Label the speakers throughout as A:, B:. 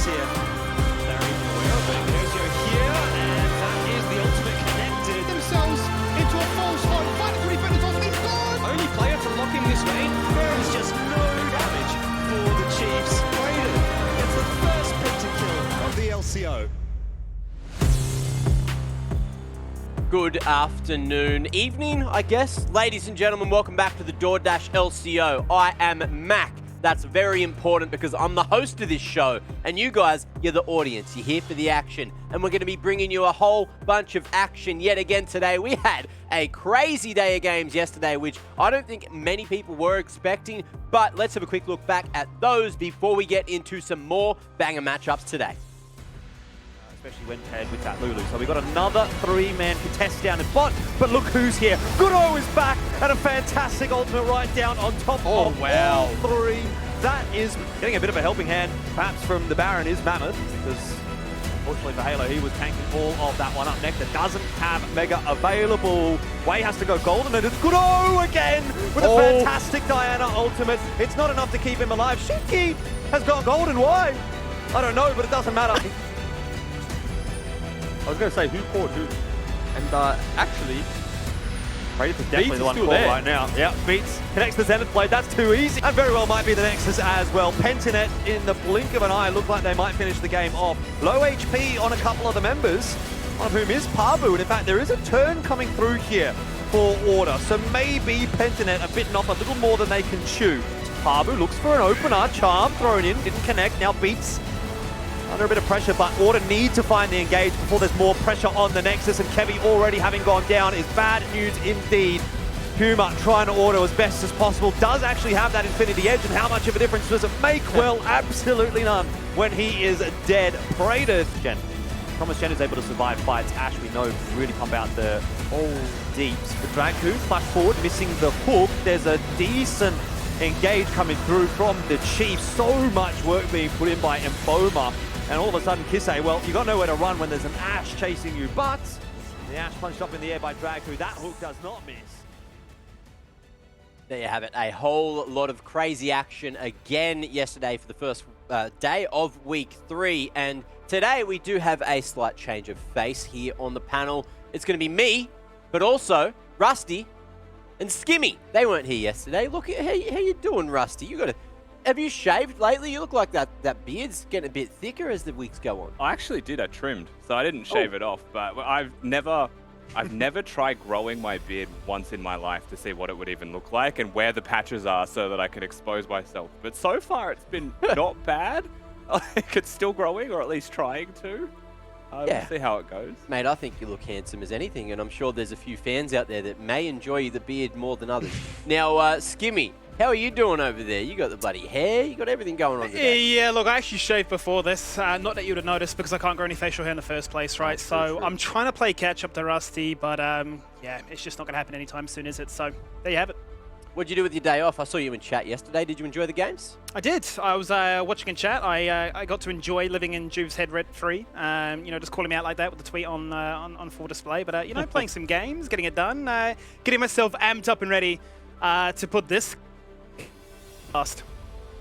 A: here. They're even aware of it. Gojo here, and that is the ultimate connected.
B: Themselves into a false hope. Final 3 minutes on this goal.
A: Only player to lock in this lane. There is just no damage for the Chiefs. Raiden gets the first pentakill of the LCO.
C: Good afternoon, evening, I guess. Ladies and gentlemen, welcome back to the DoorDash LCO. I am Mac. That's very important because I'm the host of this show, and you guys, you're the audience. You're here for the action, and we're going to be bringing you a whole bunch of action yet again today. We had a crazy day of games yesterday, which I don't think many people were expecting, but let's have a quick look back at those before we get into some more banger matchups today.
D: Especially when paired with that Lulu. So we've got another three-man contest down in bot, but look who's here. Goodo is back, and a fantastic ultimate right down on top of all three. That is getting a bit of a helping hand, perhaps from the Baron, is Mammoth, because unfortunately for Halo, he was tanking all of that one up. Nectar doesn't have Mega available. Wei has to go golden, and it's Goodo again with a fantastic Diana ultimate. It's not enough to keep him alive. Shinki has gone golden. Why? I don't know, but it doesn't matter. I was going to say, who caught who? And actually, Raiders is definitely the one caught right now. Yeah, Beats connects the Zenith blade. That's too easy. And very well might be the Nexus as well. Pentanet, in the blink of an eye, look like they might finish the game off. Low HP on a couple of the members, one of whom is Pabu. And in fact, there is a turn coming through here for Order. So maybe Pentanet are bitten off a little more than they can chew. Pabu looks for an opener. Charm thrown in, didn't connect. Now Beats under a bit of pressure, but Order need to find the engage before there's more pressure on the Nexus, and Kevy already having gone down is bad news indeed. Puma trying to auto as best as possible, does actually have that Infinity Edge, and how much of a difference does it make? Well, absolutely none when he is dead. Praetor Gen. Thomas Gen is able to survive fights. Ash, we know, really pump out the deeps. The Draku flash forward, missing the hook. There's a decent engage coming through from the Chiefs. So much work being put in by Emboma. And all of a sudden, Kisei, well, you got nowhere to run when there's an Ash chasing you, but the Ash punched up in the air by Draku. That hook does not miss.
C: There you have it. A whole lot of crazy action again yesterday for the first day of week 3. And today we do have a slight change of face here on the panel. It's going to be me, but also Rusty and Skimmy. They weren't here yesterday. Look at how you doing, Rusty. Have you shaved lately? You look like that beard's getting a bit thicker as the weeks go on.
E: I actually did. I trimmed, so I didn't shave it off. But I've never tried growing my beard once in my life to see what it would even look like and where the patches are so that I could expose myself. But so far, it's been not bad. Like, it's still growing, or at least trying to. We'll see how it goes.
C: Mate, I think you look handsome as anything, and I'm sure there's a few fans out there that may enjoy the beard more than others. Now, Skimmy, how are you doing over there? You got the bloody hair, you got everything going on today.
F: Yeah, look, I actually shaved before this. Not that you would have noticed because I can't grow any facial hair in the first place, right? So I'm trying to play catch up to Rusty, but yeah, it's just not going to happen anytime soon, is it? So there you have it.
C: What'd you do with your day off? I saw you in chat yesterday. Did you enjoy the games?
F: I did. I was watching in chat. I got to enjoy living in Juve's head rent-free. You know, just calling me out like that with the tweet on full display. But, you know, playing some games, getting it done, getting myself amped up and ready to put this last.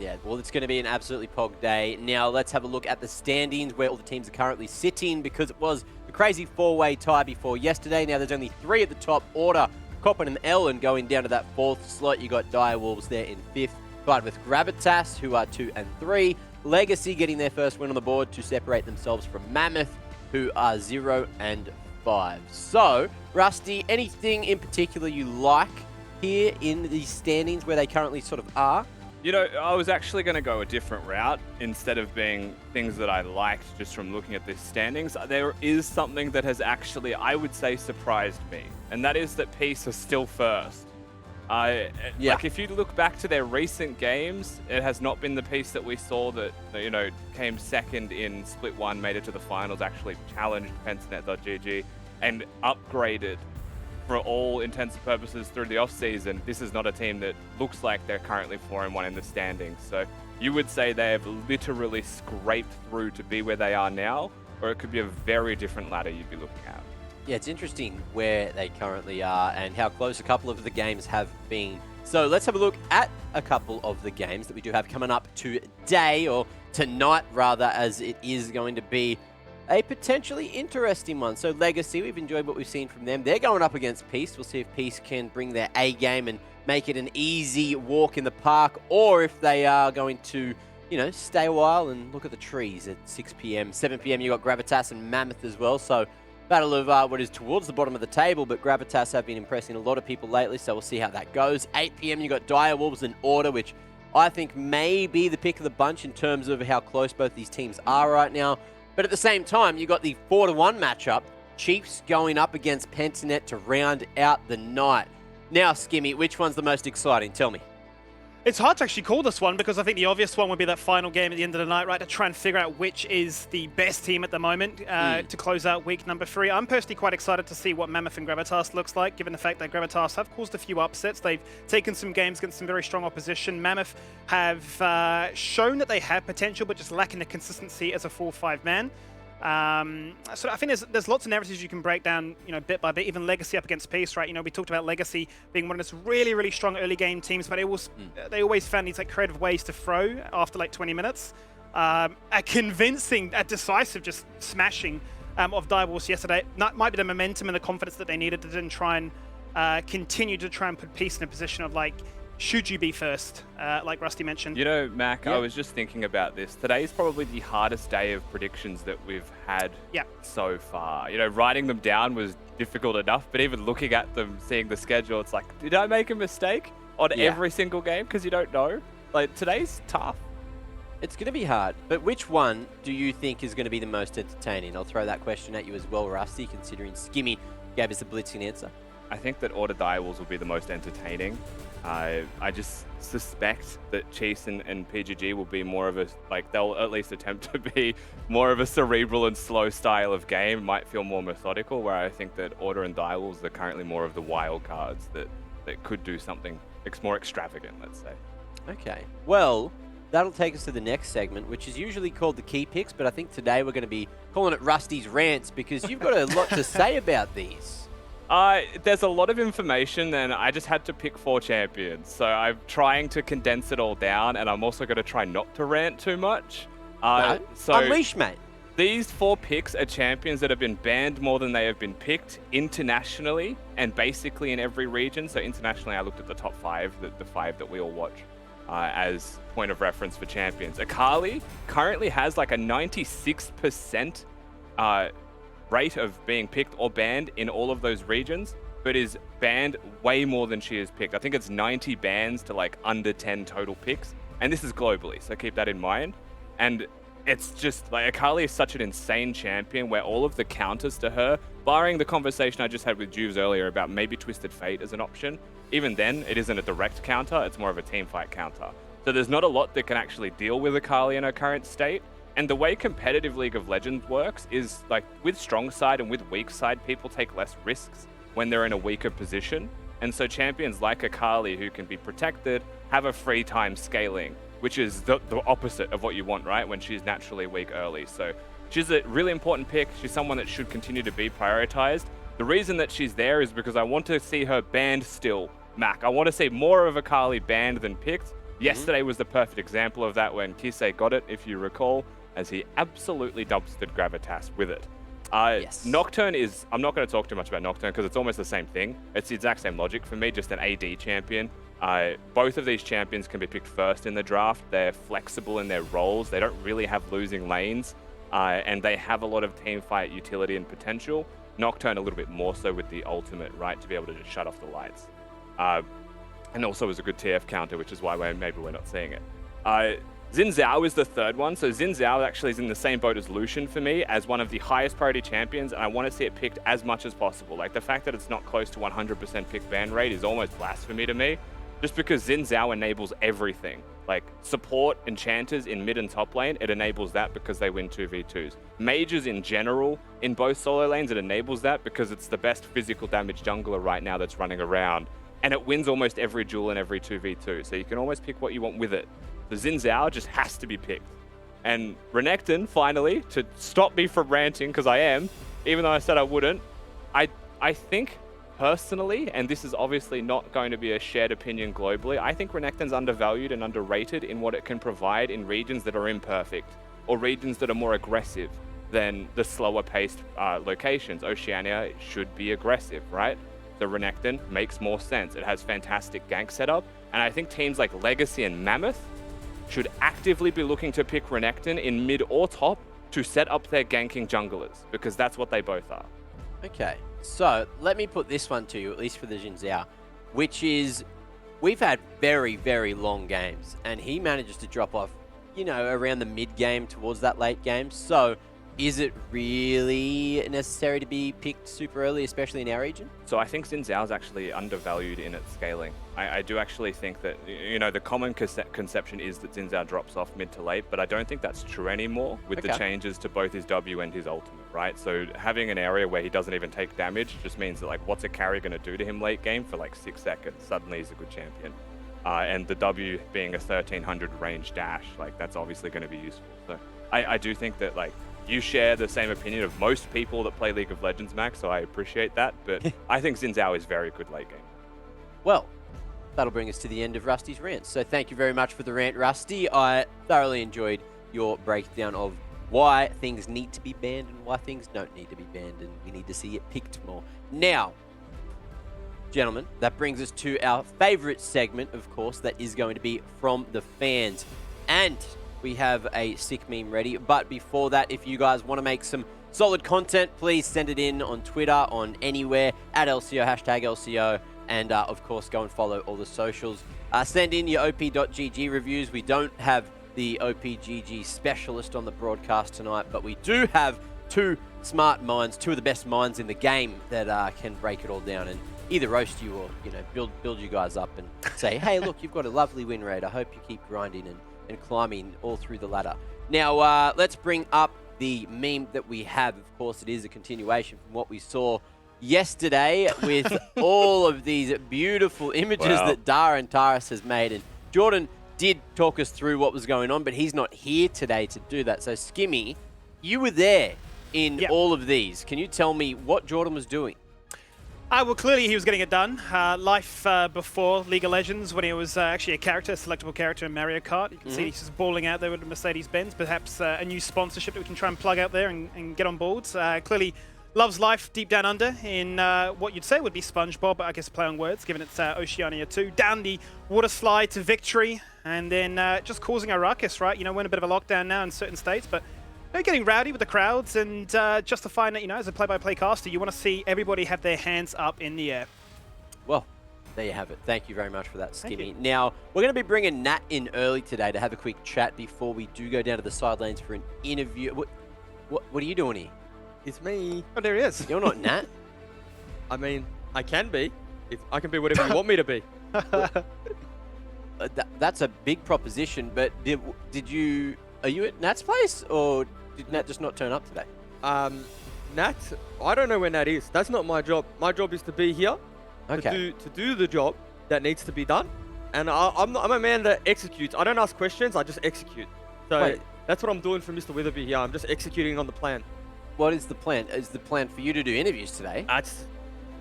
C: Yeah, well, it's going to be an absolutely pog day. Now, let's have a look at the standings where all the teams are currently sitting, because it was a crazy 4-way tie before yesterday. Now, there's only 3 at the top. Order, Coppin and Ellen going down to that 4th slot. You got Direwolves there in 5th, tied with Gravitas, who are 2 and 3. Legacy getting their first win on the board to separate themselves from Mammoth, who are 0 and 5. So, Rusty, anything in particular you like here in these standings where they currently sort of are?
E: You know, I was actually going to go a different route instead of being things that I liked just from looking at the standings. There is something that has actually, I would say, surprised me, and that is that Peace are still first. Like, if you look back to their recent games, it has not been the Peace that we saw that you know, came second in Split 1, made it to the finals, actually challenged Pensanet.gg, and upgraded for all intents and purposes through the off-season. This is not a team that looks like they're currently 4-1 in the standings. So you would say they have literally scraped through to be where they are now, or it could be a very different ladder you'd be looking at.
C: Yeah, it's interesting where they currently are and how close a couple of the games have been. So let's have a look at a couple of the games that we do have coming up today, or tonight, rather, as it is going to be a potentially interesting one. So Legacy, we've enjoyed what we've seen from them. They're going up against Peace. We'll see if Peace can bring their A game and make it an easy walk in the park, or if they are going to, you know, stay a while and look at the trees at 6 p.m. 7 p.m. you got Gravitas and Mammoth as well. So battle of what is towards the bottom of the table, but Gravitas have been impressing a lot of people lately, so we'll see how that goes. 8 p.m. you got Dire Wolves and Order, which I think may be the pick of the bunch in terms of how close both these teams are right now. But at the same time, you got the 4-1 matchup, Chiefs going up against Pentanet to round out the night. Now, Skimmy, which one's the most exciting? Tell me.
F: It's hard to actually call this one because I think the obvious one would be that final game at the end of the night, right, to try and figure out which is the best team at the moment to close out week number 3. I'm personally quite excited to see what Mammoth and Gravitas looks like, given the fact that Gravitas have caused a few upsets. They've taken some games against some very strong opposition. Mammoth have shown that they have potential, but just lacking the consistency as a 4-5 man. So I think there's lots of narratives you can break down, you know, bit by bit. Even Legacy up against Peace, right? You know, we talked about Legacy being one of those really, really strong early game teams, but they always found these like creative ways to throw after like 20 minutes. A convincing, a decisive, just smashing of Dire Wolves yesterday. That might be the momentum and the confidence that they needed to then try and continue to try and put Peace in a position of like, should you be first, like Rusty mentioned?
E: You know, Mac, I was just thinking about this. Today is probably the hardest day of predictions that we've had so far. You know, writing them down was difficult enough, but even looking at them, seeing the schedule, it's like, did I make a mistake on every single game? Because you don't know. Like, today's tough.
C: It's going to be hard, but which one do you think is going to be the most entertaining? I'll throw that question at you as well, Rusty, considering Skimmy gave us a blitzing answer.
E: I think that Order Dire Wolves will be the most entertaining. I just suspect that Chiefs and PGG will be more of a, like, they'll at least attempt to be more of a cerebral and slow style of game, might feel more methodical, where I think that Order and Dire Wolves are currently more of the wild cards that could do something more extravagant, let's say.
C: Okay, well, that'll take us to the next segment, which is usually called the Key Picks, but I think today we're going to be calling it Rusty's Rants, because you've got a lot to say about these.
E: There's a lot of information, and I just had to pick 4 champions. So I'm trying to condense it all down, and I'm also going to try not to rant too much. So
C: unleash, mate.
E: These 4 picks are champions that have been banned more than they have been picked internationally, and basically in every region. So internationally, I looked at the top 5, the 5 that we all watch as point of reference for champions. Akali currently has like a 96% rate of being picked or banned in all of those regions, but is banned way more than she is picked. I think it's 90 bans to like under 10 total picks, and this is globally, so keep that in mind. And it's just like Akali is such an insane champion where all of the counters to her, barring the conversation I just had with Juves earlier about maybe Twisted Fate as an option, even then it isn't a direct counter, it's more of a team fight counter. So there's not a lot that can actually deal with Akali in her current state. And the way competitive League of Legends works is like with strong side and with weak side, people take less risks when they're in a weaker position. And so champions like Akali, who can be protected, have a free time scaling, which is the opposite of what you want, right? When she's naturally weak early. So she's a really important pick. She's someone that should continue to be prioritized. The reason that she's there is because I want to see her banned still, Mac. I want to see more of Akali banned than picked. Yesterday was the perfect example of that when Kisei got it, if you recall, as he absolutely dumpstered Gravitas with it.
C: Yes.
E: Nocturne is... I'm not going to talk too much about Nocturne because it's almost the same thing. It's the exact same logic for me, just an AD champion. Both of these champions can be picked first in the draft. They're flexible in their roles. They don't really have losing lanes. And they have a lot of team fight utility and potential. Nocturne a little bit more so with the ultimate, right, to be able to just shut off the lights. And also is a good TF counter, which is why maybe we're not seeing it. Xin Zhao is the third one. So Xin Zhao actually is in the same boat as Lucian for me as one of the highest priority champions, and I want to see it picked as much as possible. Like the fact that it's not close to 100% pick ban rate is almost blasphemy to me, just because Xin Zhao enables everything. Like support enchanters in mid and top lane, it enables that because they win 2v2s. Mages in general, in both solo lanes, it enables that because it's the best physical damage jungler right now that's running around. And it wins almost every duel in every 2v2, so you can almost pick what you want with it. The Xin Zhao just has to be picked. And Renekton, finally, to stop me from ranting, because I am, even though I said I wouldn't, I think personally, and this is obviously not going to be a shared opinion globally, I think Renekton's undervalued and underrated in what it can provide in regions that are imperfect, or regions that are more aggressive than the slower paced locations. Oceania should be aggressive, right? So Renekton makes more sense. It has fantastic gank setup, and I think teams like Legacy and Mammoth should actively be looking to pick Renekton in mid or top to set up their ganking junglers, because that's what they both are.
C: Okay, so let me put this one to you, at least for the Jin Zhao, which is we've had very, very long games, and he manages to drop off, you know, around the mid game towards that late game. So is it really necessary to be picked super early, especially in our region?
E: So I think Xin Zhao is actually undervalued in its scaling. I do actually think that, you know, the common conception is that Xin Zhao drops off mid to late, but I don't think that's true anymore with the changes to both his W and his ultimate, right? So having an area where he doesn't even take damage just means that, like, what's a carry going to do to him late game for like 6 seconds? Suddenly he's a good champion. And the W being a 1300 range dash, like, that's obviously going to be useful. So I do think that, like, you share the same opinion of most people that play League of Legends, Max, so I appreciate that. But I think Xin Zhao is very good late game.
C: Well, that'll bring us to the end of Rusty's rant. So thank you very much for the rant, Rusty. I thoroughly enjoyed your breakdown of why things need to be banned and why things don't need to be banned, and we need to see it picked more. Now, gentlemen, that brings us to our favorite segment, of course, that is going to be From the Fans. And we have a sick meme ready. But before that, if you guys want to make some solid content, please send it in on Twitter, on anywhere, at LCO, hashtag LCO. And of course, go and follow all the socials. Send in your op.gg reviews. We don't have the OPGG specialist on the broadcast tonight, but we do have two smart minds, two of the best minds in the game that can break it all down and either roast you or, you know, build you guys up and say, hey, look, you've got a lovely win rate. I hope you keep grinding and climbing all through the ladder. Now, let's bring up the meme that we have. Of course, it is a continuation from what we saw yesterday with all of these beautiful images that Dara and Taras has made. And Jordan did talk us through what was going on, but he's not here today to do that. So, Skimmy, you were there in all of these. Can you tell me what Jordan was doing?
F: Well, clearly he was getting it done. Life before League of Legends, when he was actually a character, a selectable character in Mario Kart. You can see he's just balling out there with the Mercedes-Benz. Perhaps a new sponsorship that we can try and plug out there and get on board. Clearly loves life deep down under in what you'd say would be SpongeBob, but I guess play on words, given it's Oceania 2. Down the water slide to victory, and then just causing a ruckus, right? You know, we're in a bit of a lockdown now in certain states, but getting rowdy with the crowds and justifying that, you know, as a play-by-play caster, you want to see everybody have their hands up in the air.
C: Well, there you have it. Thank you very much for that, Skimmy. Now, we're going to be bringing Nat in early today to have a quick chat before we do go down to the sidelines for an interview. What are you doing here?
G: It's me.
F: Oh, there he is.
C: You're not Nat.
G: I mean, I can be. If I can be whatever you want me to be.
C: That's a big proposition, but did you... Are you at Nat's place, or did Nat just not turn up today?
G: Nat, I don't know where Nat is. That's not my job. My job is to be here to do the job that needs to be done. And I'm a man that executes. I don't ask questions, I just execute. So that's what I'm doing for Mr. Witherby here. I'm just executing on the plan.
C: What is the plan? Is the plan for you to do interviews today?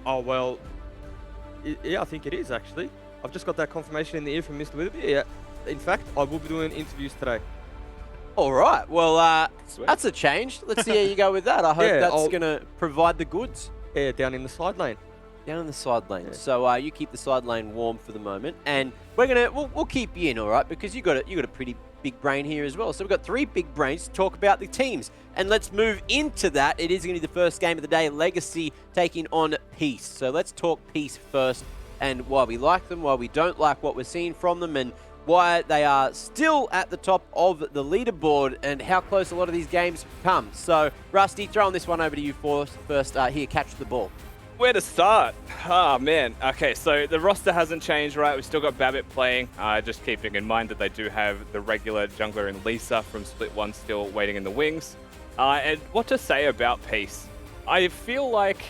G: Oh, well, yeah, I think it is, actually. I've just got that confirmation in the ear from Mr. Witherby. Yeah. In fact, I will be doing interviews today.
C: All right. Well, that's a change. Let's see how you go with that. I hope that's going to provide the goods.
G: Yeah, down in the side lane.
C: Down in the side lane. Yeah. So you keep the side lane warm for the moment, and we'll keep you in, all right? Because you got a pretty big brain here as well. So we've got 3 big brains to talk about the teams, and let's move into that. It is going to be the first game of the day. Legacy taking on Peace. So let's talk Peace first, and why we like them, why we don't like what we're seeing from them, and why they are still at the top of the leaderboard and how close a lot of these games come. So, Rusty, throwing this one over to you first. Here, catch the ball.
E: Where to start? Oh, man. Okay, so the roster hasn't changed, right? We've still got Babbitt playing. Just keeping in mind that they do have the regular jungler in Lisa from Split 1 still waiting in the wings. And what to say about Peace? I feel like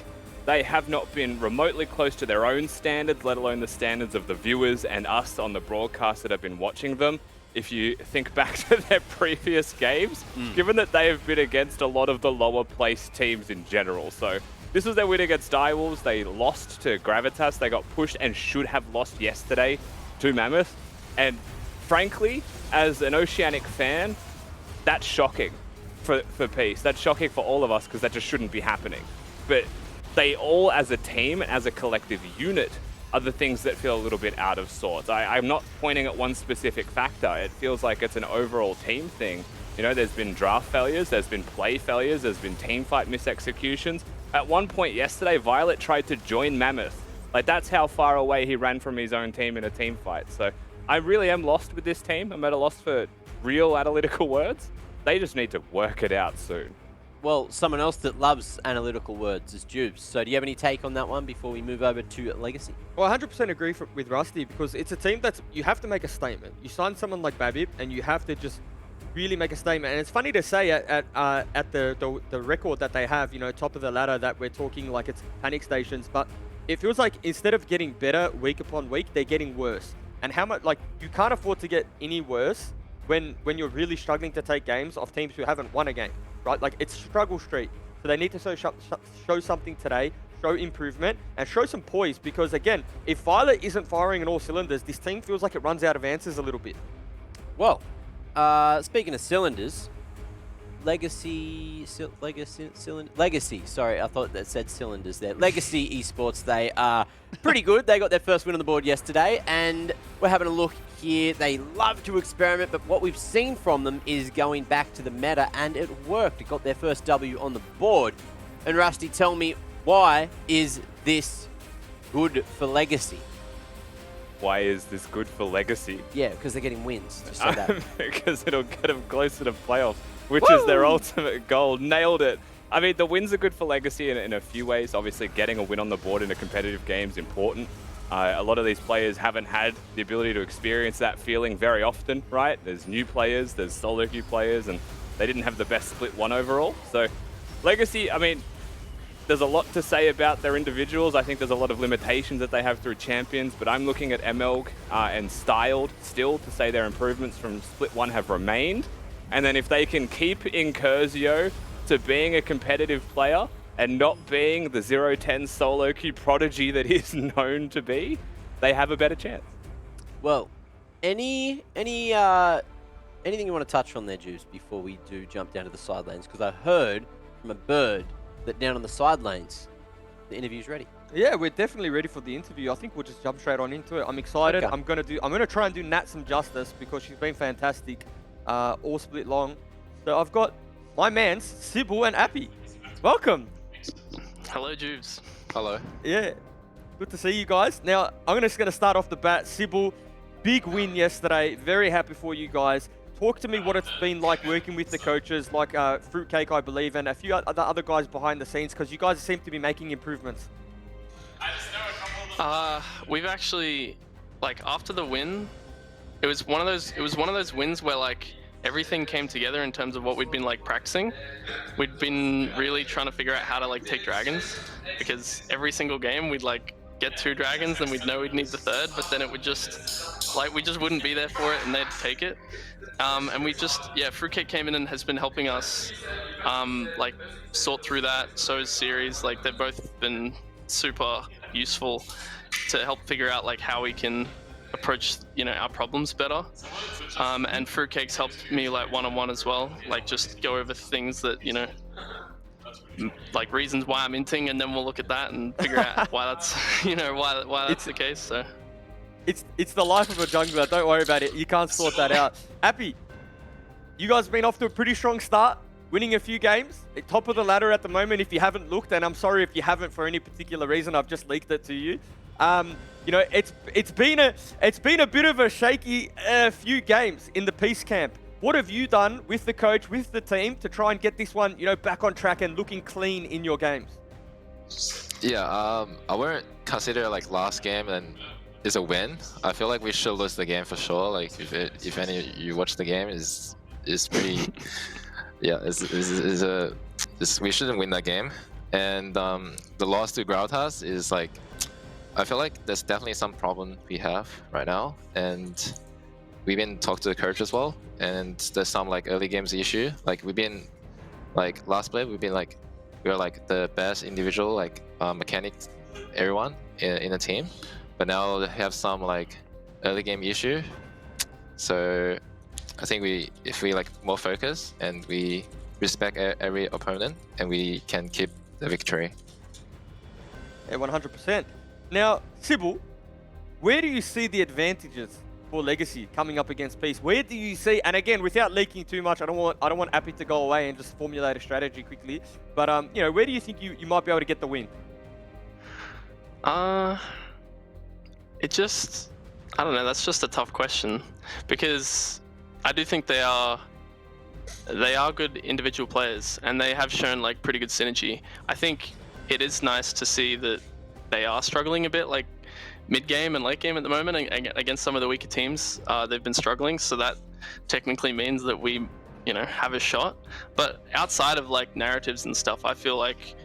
E: they have not been remotely close to their own standards, let alone the standards of the viewers and us on the broadcast that have been watching them. If you think back to their previous games, given that they have been against a lot of the lower placed teams in general. So This was their win against Direwolves. They lost to Gravitas. They got pushed and should have lost yesterday to Mammoth. And frankly, as an Oceanic fan, that's shocking for Peace. That's shocking for all of us because that just shouldn't be happening. But they all, as a team, as a collective unit, are the things that feel a little bit out of sorts. I'm not pointing at one specific factor. It feels like it's an overall team thing. You know, there's been draft failures, there's been play failures, there's been team fight misexecutions. At one point yesterday, Violet tried to join Mammoth. Like, that's how far away he ran from his own team in a team fight. So I really am lost with this team. I'm at a loss for real analytical words. They just need to work it out soon.
C: Well, someone else that loves analytical words is Jubes. So do you have any take on that one before we move over to Legacy?
G: Well, I 100% agree with Rusty because it's a team that's, you have to make a statement. You sign someone like Babib and you have to just really make a statement. And it's funny to say at the record that they have, you know, top of the ladder, that we're talking like it's panic stations, but it feels like instead of getting better week upon week, they're getting worse. And how much, like, you can't afford to get any worse when you're really struggling to take games off teams who haven't won a game, right? Like, it's struggle street. So they need to show something today, show improvement, and show some poise. Because again, if Violet isn't firing on all cylinders, this team feels like it runs out of answers a little bit.
C: Well, speaking of cylinders, Legacy, sorry, I thought that said cylinders there. Legacy Esports, they are pretty good. They got their first win on the board yesterday, and we're having a look here. They love to experiment, but what we've seen from them is going back to the meta, and it worked. It got their first W on the board. And Rusty, tell me, why is this good for Legacy?
E: Why is this good for Legacy?
C: Yeah, because they're getting wins. Just say that.
E: Because it'll get them closer to playoffs, which is their ultimate goal. Nailed it. I mean, the wins are good for Legacy in a few ways. Obviously, getting a win on the board in a competitive game is important. A lot of these players haven't had the ability to experience that feeling very often, right? There's new players, there's solo queue players, and they didn't have the best split one overall. So Legacy, I mean, there's a lot to say about their individuals. I think there's a lot of limitations that they have through champions, but I'm looking at MLG and Styled still to say their improvements from split one have remained. And then if they can keep Incursio to being a competitive player and not being the 0-10 solo queue prodigy that he's known to be, they have a better chance.
C: Well, anything you want to touch on there, Juice, before we do jump down to the side lanes? Because I heard from a bird that down on the side lanes, the interview's ready.
G: Yeah, we're definitely ready for the interview. I think we'll just jump straight on into it. I'm excited.
C: Okay.
G: I'm gonna try and do Nat some justice because she's been fantastic all split long. So I've got my mans, Sybil and Appy. Welcome.
H: Hello, Juves.
I: Hello.
G: Yeah, good to see you guys. Now, I'm just gonna start off the bat. Sybil, big win yesterday. Very happy for you guys. Talk to me what it's been like working with the coaches, like Fruitcake, I believe, and a few other guys behind the scenes, because you guys seem to be making improvements.
H: We've actually, like, after the win, it was one of those wins where, like, everything came together in terms of what we'd been, like, practicing. We'd been really trying to figure out how to, like, take dragons, because every single game we'd, like, get 2 dragons and we'd know we'd need the 3rd, but then it would just, like, we just wouldn't be there for it and they'd take it. And we just, yeah, Fruitcake came in and has been helping us, like, sort through that. So is Series, like, they've both been super useful to help figure out, like, how we can approach, you know, our problems better. And Fruitcake's helped me, like, one-on-one as well, like, just go over things that, you know, like, reasons why I'm inting, and then we'll look at that and figure out why that's, you know, why that's the case. So
G: it's the life of a jungler. Don't worry about it. You can't sort that out. Appy, you guys been off to a pretty strong start, winning a few games. Top of the ladder at the moment. If you haven't looked, and I'm sorry if you haven't for any particular reason, I've just leaked it to you. You know, it's been a bit of a shaky few games in the Peace camp. What have you done with the coach, with the team, to try and get this one, you know, back on track and looking clean in your games?
I: Yeah, I wouldn't consider, like, last game and is a win. I feel like we should lose the game for sure. Like, if any of you watch the game, is pretty. Yeah, we shouldn't win that game. And the loss to Gravitas is, like, I feel like there's definitely some problem we have right now, and we've been talking to the coach as well, and there's some, like, early games issue. Like, we've been, like, last play, we've been, like, we were like the best individual like mechanics, everyone in the team. But now they have some like early game issue. So I think if we like more focus and we respect every opponent, and we can keep the victory.
G: Yeah, 100%. Now, Sybil, where do you see the advantages for Legacy coming up against Peace? Where do you see, and again, without leaking too much, I don't want Appy to go away and just formulate a strategy quickly. But you know, where do you think you might be able to get the win?
H: It just, I don't know. That's just a tough question, because I do think they are good individual players, and they have shown like pretty good synergy. I think it is nice to see that they are struggling a bit, like mid game and late game at the moment against some of the weaker teams. They've been struggling, so that technically means that we, you know, have a shot. But outside of like narratives and stuff, I feel like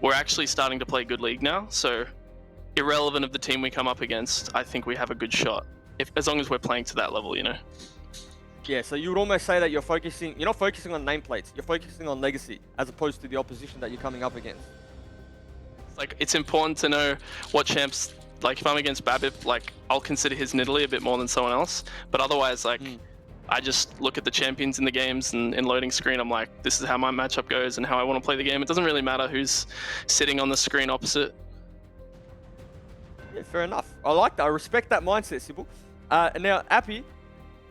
H: we're actually starting to play good league now. So irrelevant of the team we come up against, I think we have a good shot, as long as we're playing to that level, you know.
G: Yeah, so you would almost say that you're not focusing on nameplates, you're focusing on Legacy, as opposed to the opposition that you're coming up against.
H: Like, it's important to know what champs, like if I'm against Babip, like I'll consider his Nidalee a bit more than someone else. But otherwise, like I just look at the champions in the games, and in loading screen, I'm like, this is how my matchup goes and how I want to play the game. It doesn't really matter who's sitting on the screen opposite.
G: Yeah, fair enough. I like that. I respect that mindset, Sybil. Now, Appy,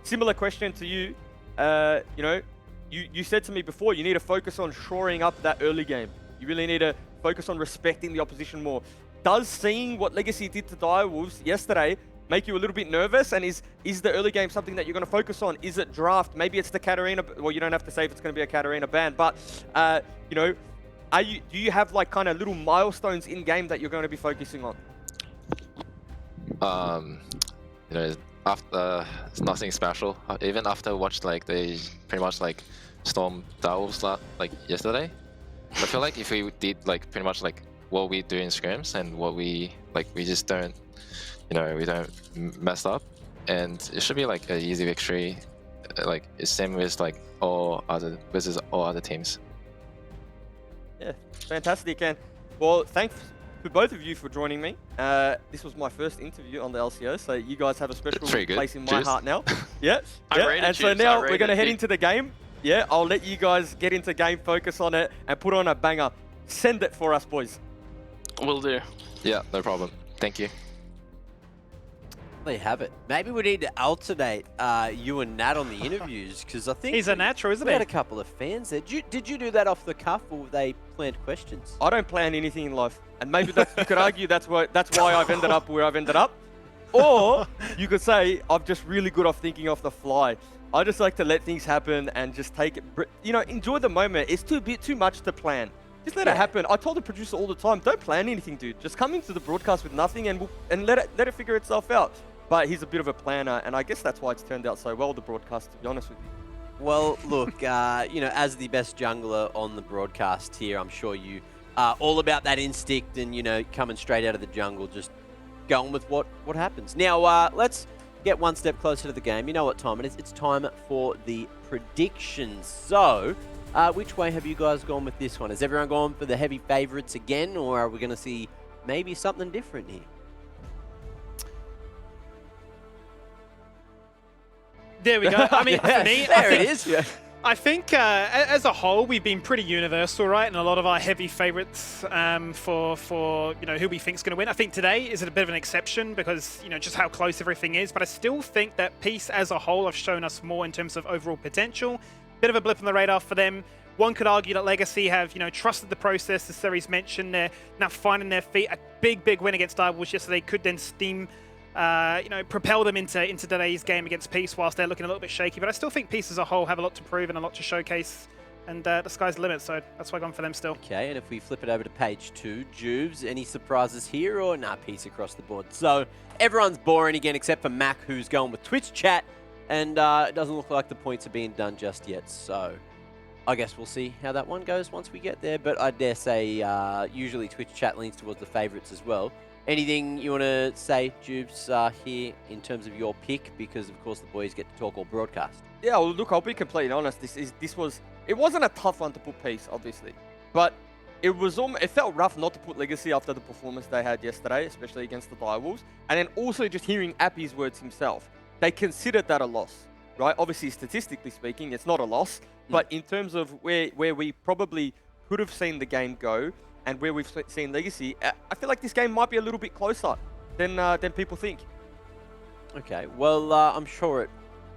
G: similar question to you. You know, you said to me before, you need to focus on shoring up that early game. You really need to focus on respecting the opposition more. Does seeing what Legacy did to Direwolves yesterday make you a little bit nervous? And is the early game something that you're going to focus on? Is it draft? Maybe it's the Katarina. Well, you don't have to say if it's going to be a Katarina ban, but you know, do you have like kind of little milestones in game that you're going to be focusing on?
I: You know, after it's nothing special. Even after I watched like they pretty much like storm Direwolves like yesterday, I feel like if we did like pretty much like what we do in scrims and what we just don't, you know, we don't mess up, and it should be like an easy victory. Like it's same with like versus all other teams.
G: Yeah, fantastic. And well, thanks to both of you for joining me. This was my first interview on the LCO, so you guys have a special place in my heart now. Yeah, and so now we're going to head into the game. Yeah, I'll let you guys get into game, focus on it, and put on a banger. Send it for us, boys.
H: Will do.
I: Yeah, no problem. Thank you.
C: There you have it. Maybe we need to alternate you and Nat on the interviews, because I think
F: he's a natural, isn't
C: we
F: he?
C: had a couple of fans there. Did you do that off the cuff, or were they planned questions?
G: I don't plan anything in life, and maybe you could argue that's why I've ended up where I've ended up, or you could say I'm just really good off thinking off the fly. I just like to let things happen and just take it, you know, enjoy the moment. It's too much to plan. Just let it happen. I told the producer all the time, don't plan anything, dude. Just come into the broadcast with nothing and let it figure itself out. But he's a bit of a planner, and I guess that's why it's turned out so well, the broadcast, to be honest with you.
C: Well, look, you know, as the best jungler on the broadcast here, I'm sure you are all about that instinct and, you know, coming straight out of the jungle, just going with what happens. Now, let's get one step closer to the game. You know what time it is. It's time for the predictions. So, which way have you guys gone with this one? Has everyone gone for the heavy favorites again, or are we going to see maybe something different here?
F: There we go. I mean, for me, I think as a whole, we've been pretty universal, right? And a lot of our heavy favorites for you know who we think is going to win. I think today is a bit of an exception because you know just how close everything is. But I still think that Peace as a whole have shown us more in terms of overall potential. Bit of a blip on the radar for them. One could argue that Legacy have, you know, trusted the process, as Ceres mentioned. They're now finding their feet. A big win against Direwolves yesterday could then steam. You know, propel them into today's game against Peace whilst they're looking a little bit shaky. But I still think Peace as a whole have a lot to prove and a lot to showcase. And the sky's the limit, so that's why I've gone for them still. Okay, and if we flip it over to page 2, Jubes, any surprises here or nah, Peace across the board? So everyone's boring again except for Mac, who's going with Twitch chat. And it doesn't look like the points are being done just yet. So I guess we'll see how that one goes once we get there. But I dare say usually Twitch chat leans towards the favorites as well. Anything you want to say, Jubes, here in terms of your pick? Because, of course, the boys get to talk all broadcast.
G: Yeah, well, look, I'll be completely honest. It wasn't a tough one to put Peace, obviously. But it felt rough not to put Legacy after the performance they had yesterday, especially against the Direwolves. And then also just hearing Appy's words himself, they considered that a loss, right? Obviously, statistically speaking, it's not a loss. But in terms of where we probably could have seen the game go and where we've seen Legacy, I feel like this game might be a little bit closer than people think.
C: Okay, well, I'm sure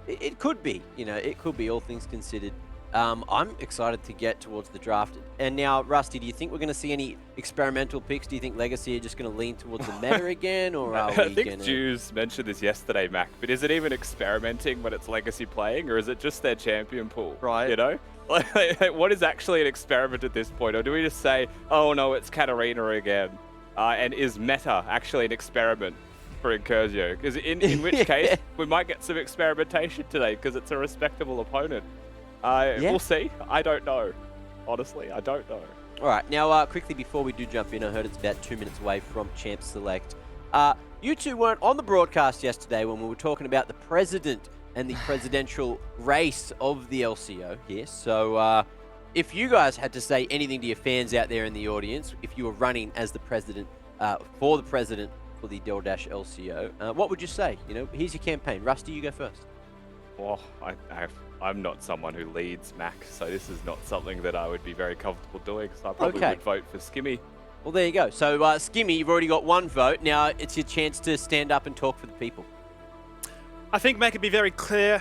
C: it could be. It could be, all things considered. I'm excited to get towards the draft. And now, Rusty, do you think we're going to see any experimental picks? Do you think Legacy are just going to lean towards the meta again, or are we
E: I think Jules mentioned this yesterday, Mac, but is it even experimenting when it's Legacy playing, or is it just their champion pool?
G: Right.
E: You know? Like, what is actually an experiment at this point? Or do we just say, oh no, it's Katarina again? And is meta actually an experiment for Incursio? Because in which case, we might get some experimentation today, because it's a respectable opponent. We'll see. I don't know. Honestly, I don't know.
C: All right, now quickly before we do jump in, I heard it's about 2 minutes away from Champ Select. You two weren't on the broadcast yesterday when we were talking about the president and the presidential race of the LCO here. So if you guys had to say anything to your fans out there in the audience, if you were running as the president for the DoorDash LCO, what would you say? Here's your campaign. Rusty, you go first.
E: Well, I'm not someone who leads Mac, so this is not something that I would be very comfortable doing, so I probably would vote for Skimmy.
C: Well, there you go. So, Skimmy, you've already got one vote. Now it's your chance to stand up and talk for the people.
F: I think make it be very clear,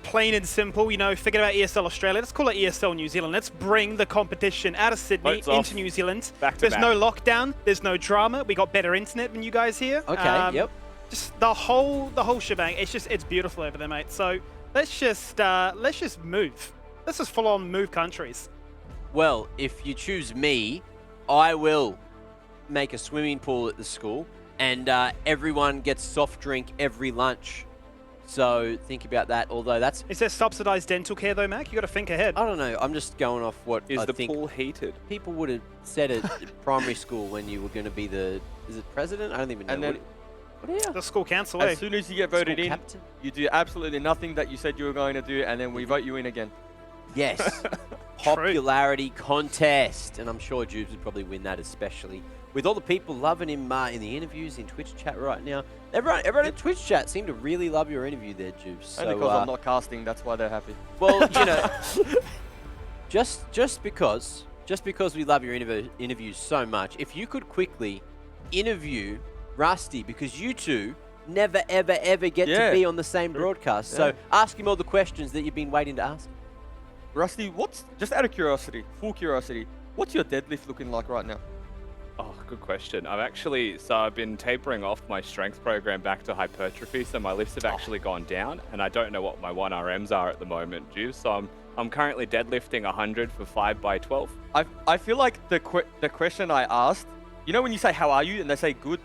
F: plain and simple. Forget about ESL Australia. Let's call it ESL New Zealand. Let's bring the competition out of Sydney into New Zealand. There's no lockdown. There's no drama. We got better internet than you guys here.
C: Okay, yep.
F: Just the whole shebang. It's beautiful over there, mate. So let's just move. Let's just full on move countries.
C: Well, if you choose me, I will make a swimming pool at the school, and everyone gets soft drink every lunch. So think about that. Although that's...
F: Is there subsidized dental care though, Mac? You got to think ahead.
C: I don't know. I'm just going off what
E: I think.
C: Is the
E: pool heated?
C: People would have said at primary school when you were going to be the... Is it president? I don't even know.
G: And then
F: what are you? The school council.
G: As soon as you get voted in,
C: captain?
G: you do absolutely nothing that you said you were going to do, and then we vote you in again.
C: Yes. Popularity contest. And I'm sure Jubes would probably win that, especially with all the people loving him in the interviews in Twitch chat right now. Everyone in Twitch chat seemed to really love your interview there, Jubes. So,
G: only because I'm not casting, that's why they're happy.
C: Well, just because we love your interviews so much, if you could quickly interview Rusty, because you two never, ever, ever get to be on the same broadcast. So ask him all the questions that you've been waiting to ask.
G: Rusty, just out of curiosity, full curiosity, what's your deadlift looking like right now?
E: Oh, good question. I've been tapering off my strength program back to hypertrophy, so my lifts have actually gone down, and I don't know what my 1RMs are at the moment, Juice. So I'm currently deadlifting 100 for 5x12.
G: I feel like the question I asked, when you say how are you and they say good,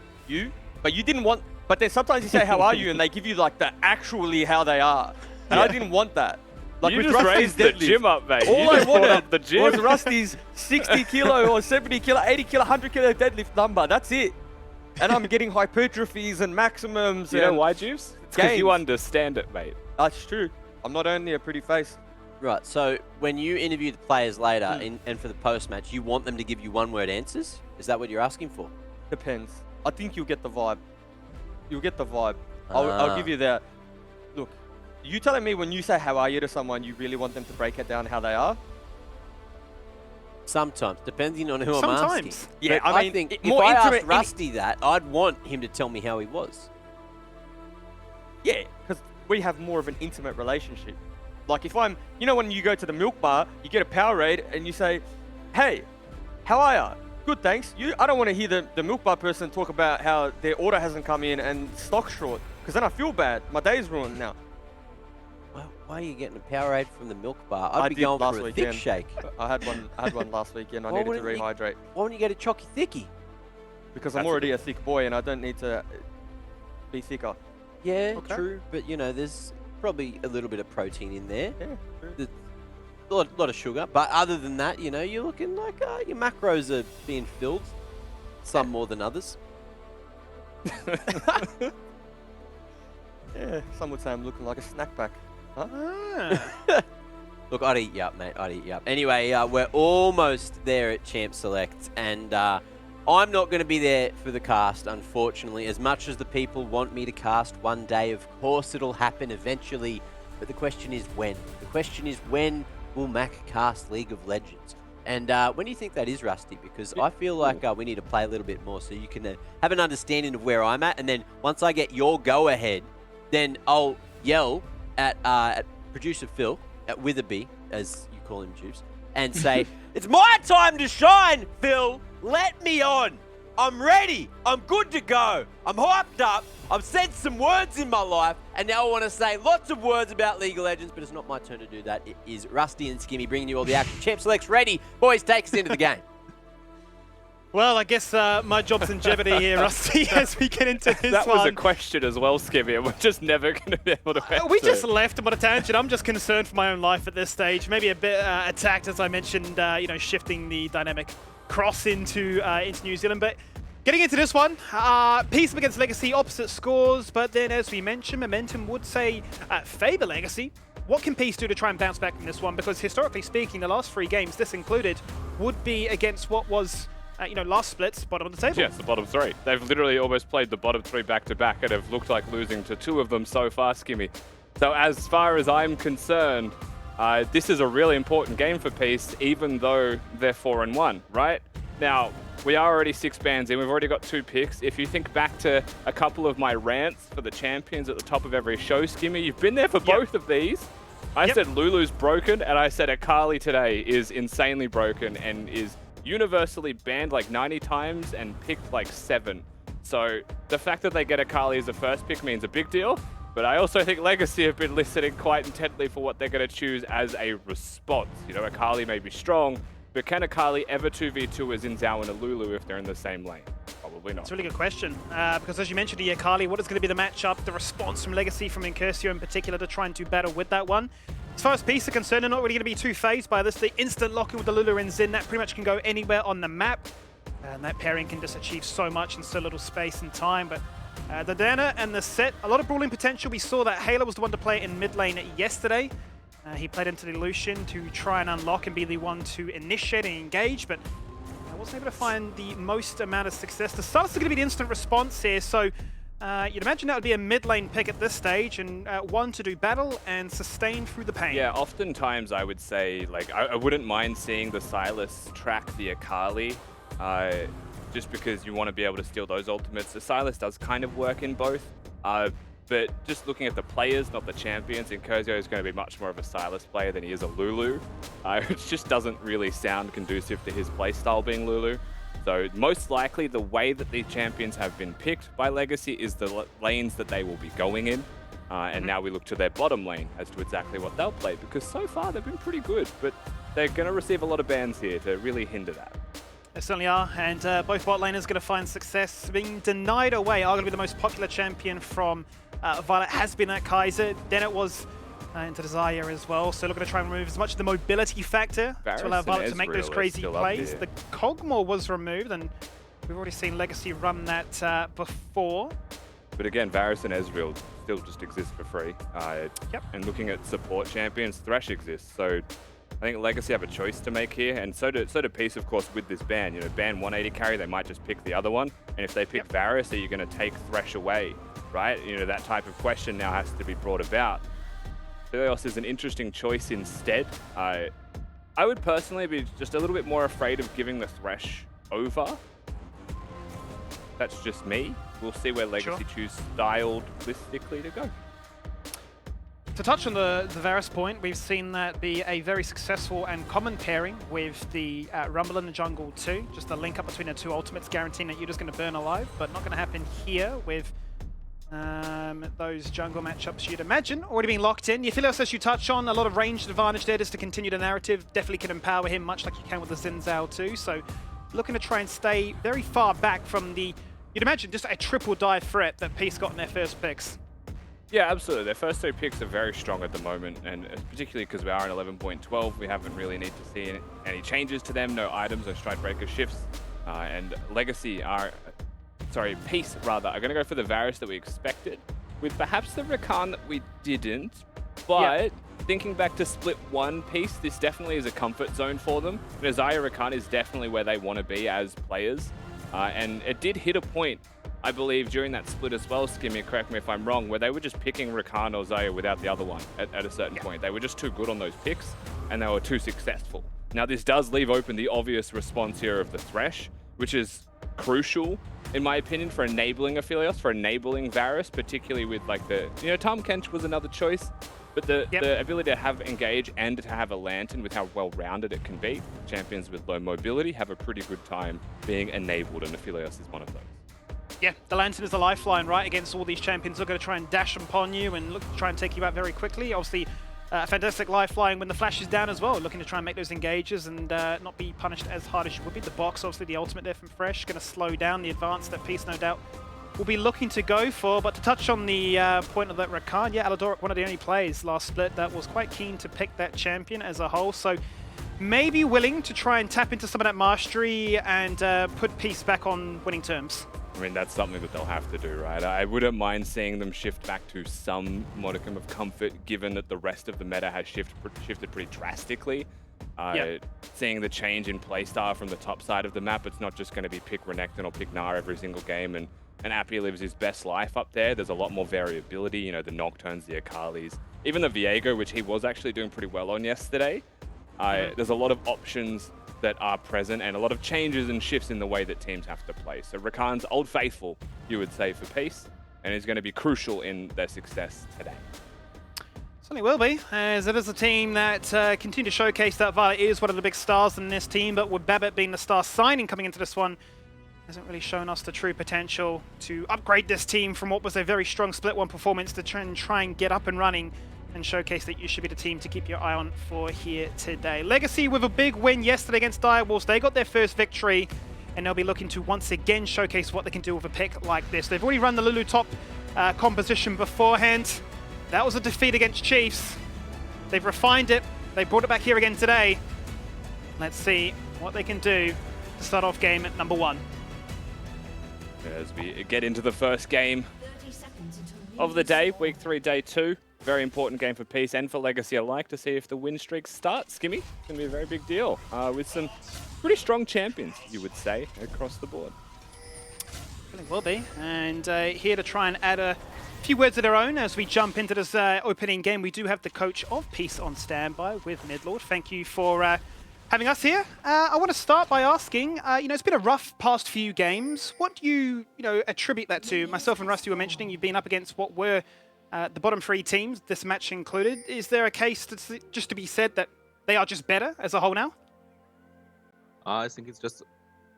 G: but you didn't want, but then sometimes you say how are you and they give you like the actually how they are, and I didn't want that. Like
E: you
G: with
E: just
G: Rusty's
E: raised the
G: deadlift,
E: gym up, mate.
G: all I wanted
E: the gym.
G: was Rusty's 60 kilo or 70 kilo, 80 kilo, 100 kilo deadlift number. That's it. And I'm getting hypertrophies and maximums.
E: You know why, Juice? It's because you understand it, mate.
G: That's true. I'm not only a pretty face.
C: Right, so when you interview the players later and for the post-match, you want them to give you one-word answers? Is that what you're asking for?
G: Depends. I think you'll get the vibe. You'll get the vibe. I'll give you that. Look, you telling me when you say how are you to someone, you really want them to break it down how they are?
C: Sometimes, depending on who I'm asking.
G: Yeah,
C: but I think if I asked Rusty that, I'd want him to tell me how he was.
G: Yeah, because we have more of an intimate relationship. Like if I'm, when you go to the milk bar, you get a Powerade and you say, hey, how are you? Good, thanks. I don't want to hear the milk bar person talk about how their order hasn't come in and stock's short, because then I feel bad. My day's ruined now.
C: Why are you getting a Powerade from the milk bar? I'd be going for a thick shake.
G: I had one last weekend. I needed to rehydrate.
C: Why wouldn't you get a chalky thickie?
G: Because I'm already a thick boy and I don't need to be thicker.
C: Yeah, true. But, there's probably a little bit of protein in there.
G: Yeah, true.
C: A lot of sugar. But other than that, you're looking like your macros are being filled. Some more than others.
G: Yeah, some would say I'm looking like a snack pack. Huh?
C: Look, I'd eat you up, mate. I'd eat you up. Anyway, we're almost there at Champ Select, and I'm not going to be there for the cast, unfortunately. As much as the people want me to cast one day, of course it'll happen eventually. But the question is when. The question is when will Mac cast League of Legends? And when do you think that is, Rusty? Because I feel like we need to play a little bit more so you can have an understanding of where I'm at. And then once I get your go-ahead, then I'll yell at producer Phil, at Witherby, as you call him, Juice, and say, it's my time to shine, Phil. Let me on. I'm ready. I'm good to go. I'm hyped up. I've said some words in my life, and now I want to say lots of words about League of Legends, but it's not my turn to do that. It is Rusty and Skimmy bringing you all the action. Champ Select's ready. Boys, take us into the game.
F: Well, I guess my job's in jeopardy here, Rusty, as we get into this
E: That
F: one.
E: was a question as well, Skimmy, and we're just never going to be able to answer.
F: We just left him on a tangent. I'm just concerned for my own life at this stage. Maybe a bit attacked, as I mentioned, shifting the dynamic cross into New Zealand. But getting into this one, Peace against Legacy, opposite scores. But then, as we mentioned, momentum would say favor Legacy. What can Peace do to try and bounce back from this one? Because historically speaking, the last 3 games, this included, would be against what was... last splits, bottom of the table.
E: Yes, the bottom 3. They've literally almost played the bottom 3 back-to-back and have looked like losing to 2 of them so far, Skimmy. So as far as I'm concerned, this is a really important game for Peace, even though they're 4-1, right? Now, we are already 6 bans in. We've already got 2 picks. If you think back to a couple of my rants for the champions at the top of every show, Skimmy, you've been there for both of these. I said Lulu's broken, and I said Akali today is insanely broken and is universally banned like 90 times and picked like 7. So the fact that they get Akali as a first pick means a big deal, but I also think Legacy have been listening quite intently for what they're going to choose as a response. Akali may be strong, but can Akali ever 2v2 as Xin Zhao and a Lulu if they're in the same lane? Probably not.
F: It's a really good question, because as you mentioned, the Akali, what is going to be the matchup, the response from Legacy, from Incursio in particular, to try and do battle with that one? As far as Peace are concerned, they're not really going to be too phased by this. The instant lock-in with the Lulu and Xin, that pretty much can go anywhere on the map. And that pairing can just achieve so much in so little space and time. But the Diana and the Set, a lot of brawling potential. We saw that Halo was the one to play in mid lane yesterday. He played into the Lucian to try and unlock and be the one to initiate and engage, but wasn't able to find the most amount of success. The Stardust is going to be the instant response here, so you'd imagine that would be a mid lane pick at this stage, and one to do battle and sustain through the pain.
E: Yeah, oftentimes I would say, like, I wouldn't mind seeing the Sylas track the Akali, just because you want to be able to steal those ultimates. The Sylas does kind of work in both, but just looking at the players, not the champions, Incursio is going to be much more of a Sylas player than he is a Lulu, which just doesn't really sound conducive to his playstyle being Lulu. So most likely the way that these champions have been picked by Legacy is the lanes that they will be going in. And now we look to their bottom lane as to exactly what they'll play, because so far they've been pretty good, but they're going to receive a lot of bans here to really hinder that.
F: They certainly are, and both bot laners going to find success. Being denied away, arguably the most popular champion from Violet has been that Kaiser. Then it was into Desire as well, so looking to try and remove as much of the mobility factor to allow Violet to make those crazy plays. The Cogmore was removed, and we've already seen Legacy run that before.
E: But again, Varus and Ezreal still just exist for free. And looking at support champions, Thresh exists. So I think Legacy have a choice to make here, and so do Peace, of course, with this ban. Ban 180 carry, they might just pick the other one. And if they pick Varus, are you going to take Thresh away, right? That type of question now has to be brought about. Helios is an interesting choice instead. I would personally be just a little bit more afraid of giving the Thresh over. That's just me. We'll see where Legacy choose stylistically to go.
F: To touch on the Varus point, we've seen that be a very successful and common pairing with the Rumble in the jungle too. Just the link up between the two ultimates, guaranteeing that you're just going to burn alive, but not going to happen here with those jungle matchups you'd imagine already being locked in. Euphilios, as you touch on, a lot of ranged advantage there just to continue the narrative. Definitely can empower him much like you can with the Xin Zhao too. So looking to try and stay very far back from the, you'd imagine, just a triple dive threat that Peace got in their first picks.
E: Yeah, absolutely. Their first 3 picks are very strong at the moment, and particularly because we are in 11.12, we haven't really need to see any changes to them, no items, no Strikebreaker shifts, and Legacy are, Peace rather, are going to go for the Varus that we expected, with perhaps the Rakan that we didn't, but thinking back to Split 1 piece, this definitely is a comfort zone for them. But Azaya Rakan is definitely where they want to be as players. And it did hit a point, I believe, during that split as well, Skimmy, correct me if I'm wrong, where they were just picking Rakan or Zaya without the other one at a certain point. They were just too good on those picks, and they were too successful. Now, this does leave open the obvious response here of the Thresh, which is crucial, in my opinion, for enabling Aphelios, for enabling Varus, particularly with like the, Tahm Kench was another choice, but the ability to have Engage and to have a Lantern with how well-rounded it can be. Champions with low mobility have a pretty good time being enabled, and Aphelios is one of those.
F: Yeah, the Lantern is a lifeline, right, against all these champions. They're going to try and dash upon you and look to try and take you out very quickly. Obviously, a fantastic lifeline when the flash is down as well, looking to try and make those engages and not be punished as hard as you would be. The box, obviously, the ultimate there from Fresh, going to slow down the advance that Peace, no doubt, will be looking to go for. But to touch on the point of that Rakan, yeah, Aladoric, one of the only players last split that was quite keen to pick that champion as a whole. So maybe willing to try and tap into some of that mastery and put Peace back on winning terms.
E: I mean, that's something that they'll have to do, right? I wouldn't mind seeing them shift back to some modicum of comfort, given that the rest of the meta has shifted pretty drastically. Seeing the change in playstyle from the top side of the map, it's not just going to be pick Renekton or pick Gnar every single game, and Appy lives his best life up there. There's a lot more variability, the Nocturnes, the Akalis, even the Viego, which he was actually doing pretty well on yesterday. There's a lot of options that are present and a lot of changes and shifts in the way that teams have to play. So Rakan's old faithful, you would say, for Peace, and is going to be crucial in their success today.
F: Certainly will be, as it is a team that continue to showcase that Violet is one of the big stars in this team, but with Babbitt being the star signing coming into this one, hasn't really shown us the true potential to upgrade this team from what was a very strong Split 1 performance to try and get up and running and showcase that you should be the team to keep your eye on for here today. Legacy with a big win yesterday against Direwolves. They got their first victory, and they'll be looking to once again showcase what they can do with a pick like this. They've already run the Lulu top composition beforehand. That was a defeat against Chiefs. They've refined it. They brought it back here again today. Let's see what they can do to start off game at number 1.
E: As we get into the first game of the day, week 3, day 2. Very important game for Peace and for Legacy alike to see if the win streak starts. Skimmy, it's going to be a very big deal with some pretty strong champions, you would say, across the board.
F: Really will be. And here to try and add a few words of their own as we jump into this opening game. We do have the coach of Peace on standby with Midlord. Thank you for having us here. I want to start by asking, it's been a rough past few games. What do you attribute that to? Myself and Rusty were mentioning you've been up against what were the bottom 3 teams, this match included. Is there a case just to be said that they are just better as a whole now?
J: I think it's just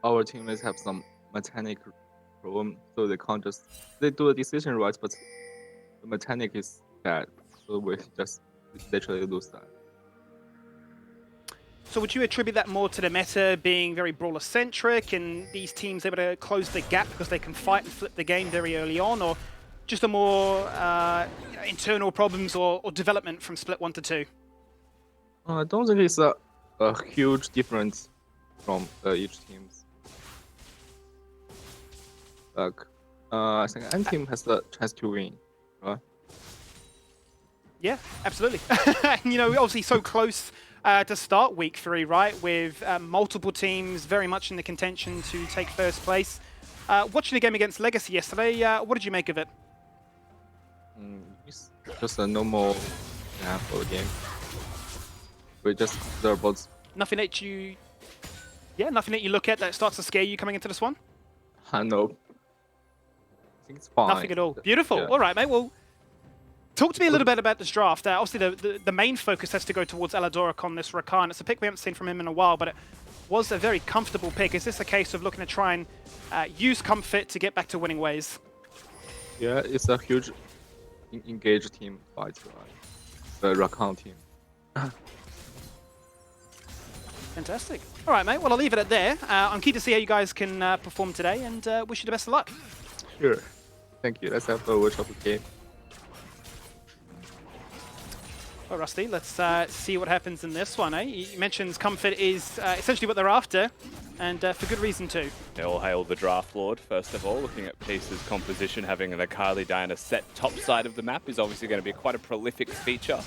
J: our teammates have some mechanic problem, so they do a decision right, but the mechanic is bad, so we just literally lose that.
F: So would you attribute that more to the meta being very brawler-centric and these teams able to close the gap because they can fight and flip the game very early on, or just a more internal problems or development from Split 1 to 2?
J: I don't think it's a huge difference from each team. I think any team has the chance to win, right?
F: Yeah, absolutely. Obviously so close to start week 3, right? With multiple teams very much in the contention to take first place. Watching the game against Legacy yesterday, what did you make of it?
J: It's just a normal for the game. We just consider both.
F: Nothing that you look at that starts to scare you coming into this one?
J: No. I think it's fine.
F: Nothing at all. Beautiful.
J: Yeah.
F: All right, mate. Well, talk to me a little bit about this draft. Obviously, the main focus has to go towards Aladoric on this Rakan. It's a pick we haven't seen from him in a while, but it was a very comfortable pick. Is this a case of looking to try and use comfort to get back to winning ways?
J: Yeah, it's a huge engaged team fight, right? The Rakan team.
F: Fantastic. All right, mate. Well, I'll leave it at there. I'm keen to see how you guys can perform today, and wish you the best of luck.
J: Sure. Thank you. Let's have a watch of the game.
F: Well, Rusty, let's see what happens in this one, eh? You mentioned comfort is essentially what they're after, and for good reason too.
E: They all hail the Draft Lord, first of all. Looking at Peace's composition, having an Akali Diana set top side of the map is obviously going to be quite a prolific feature.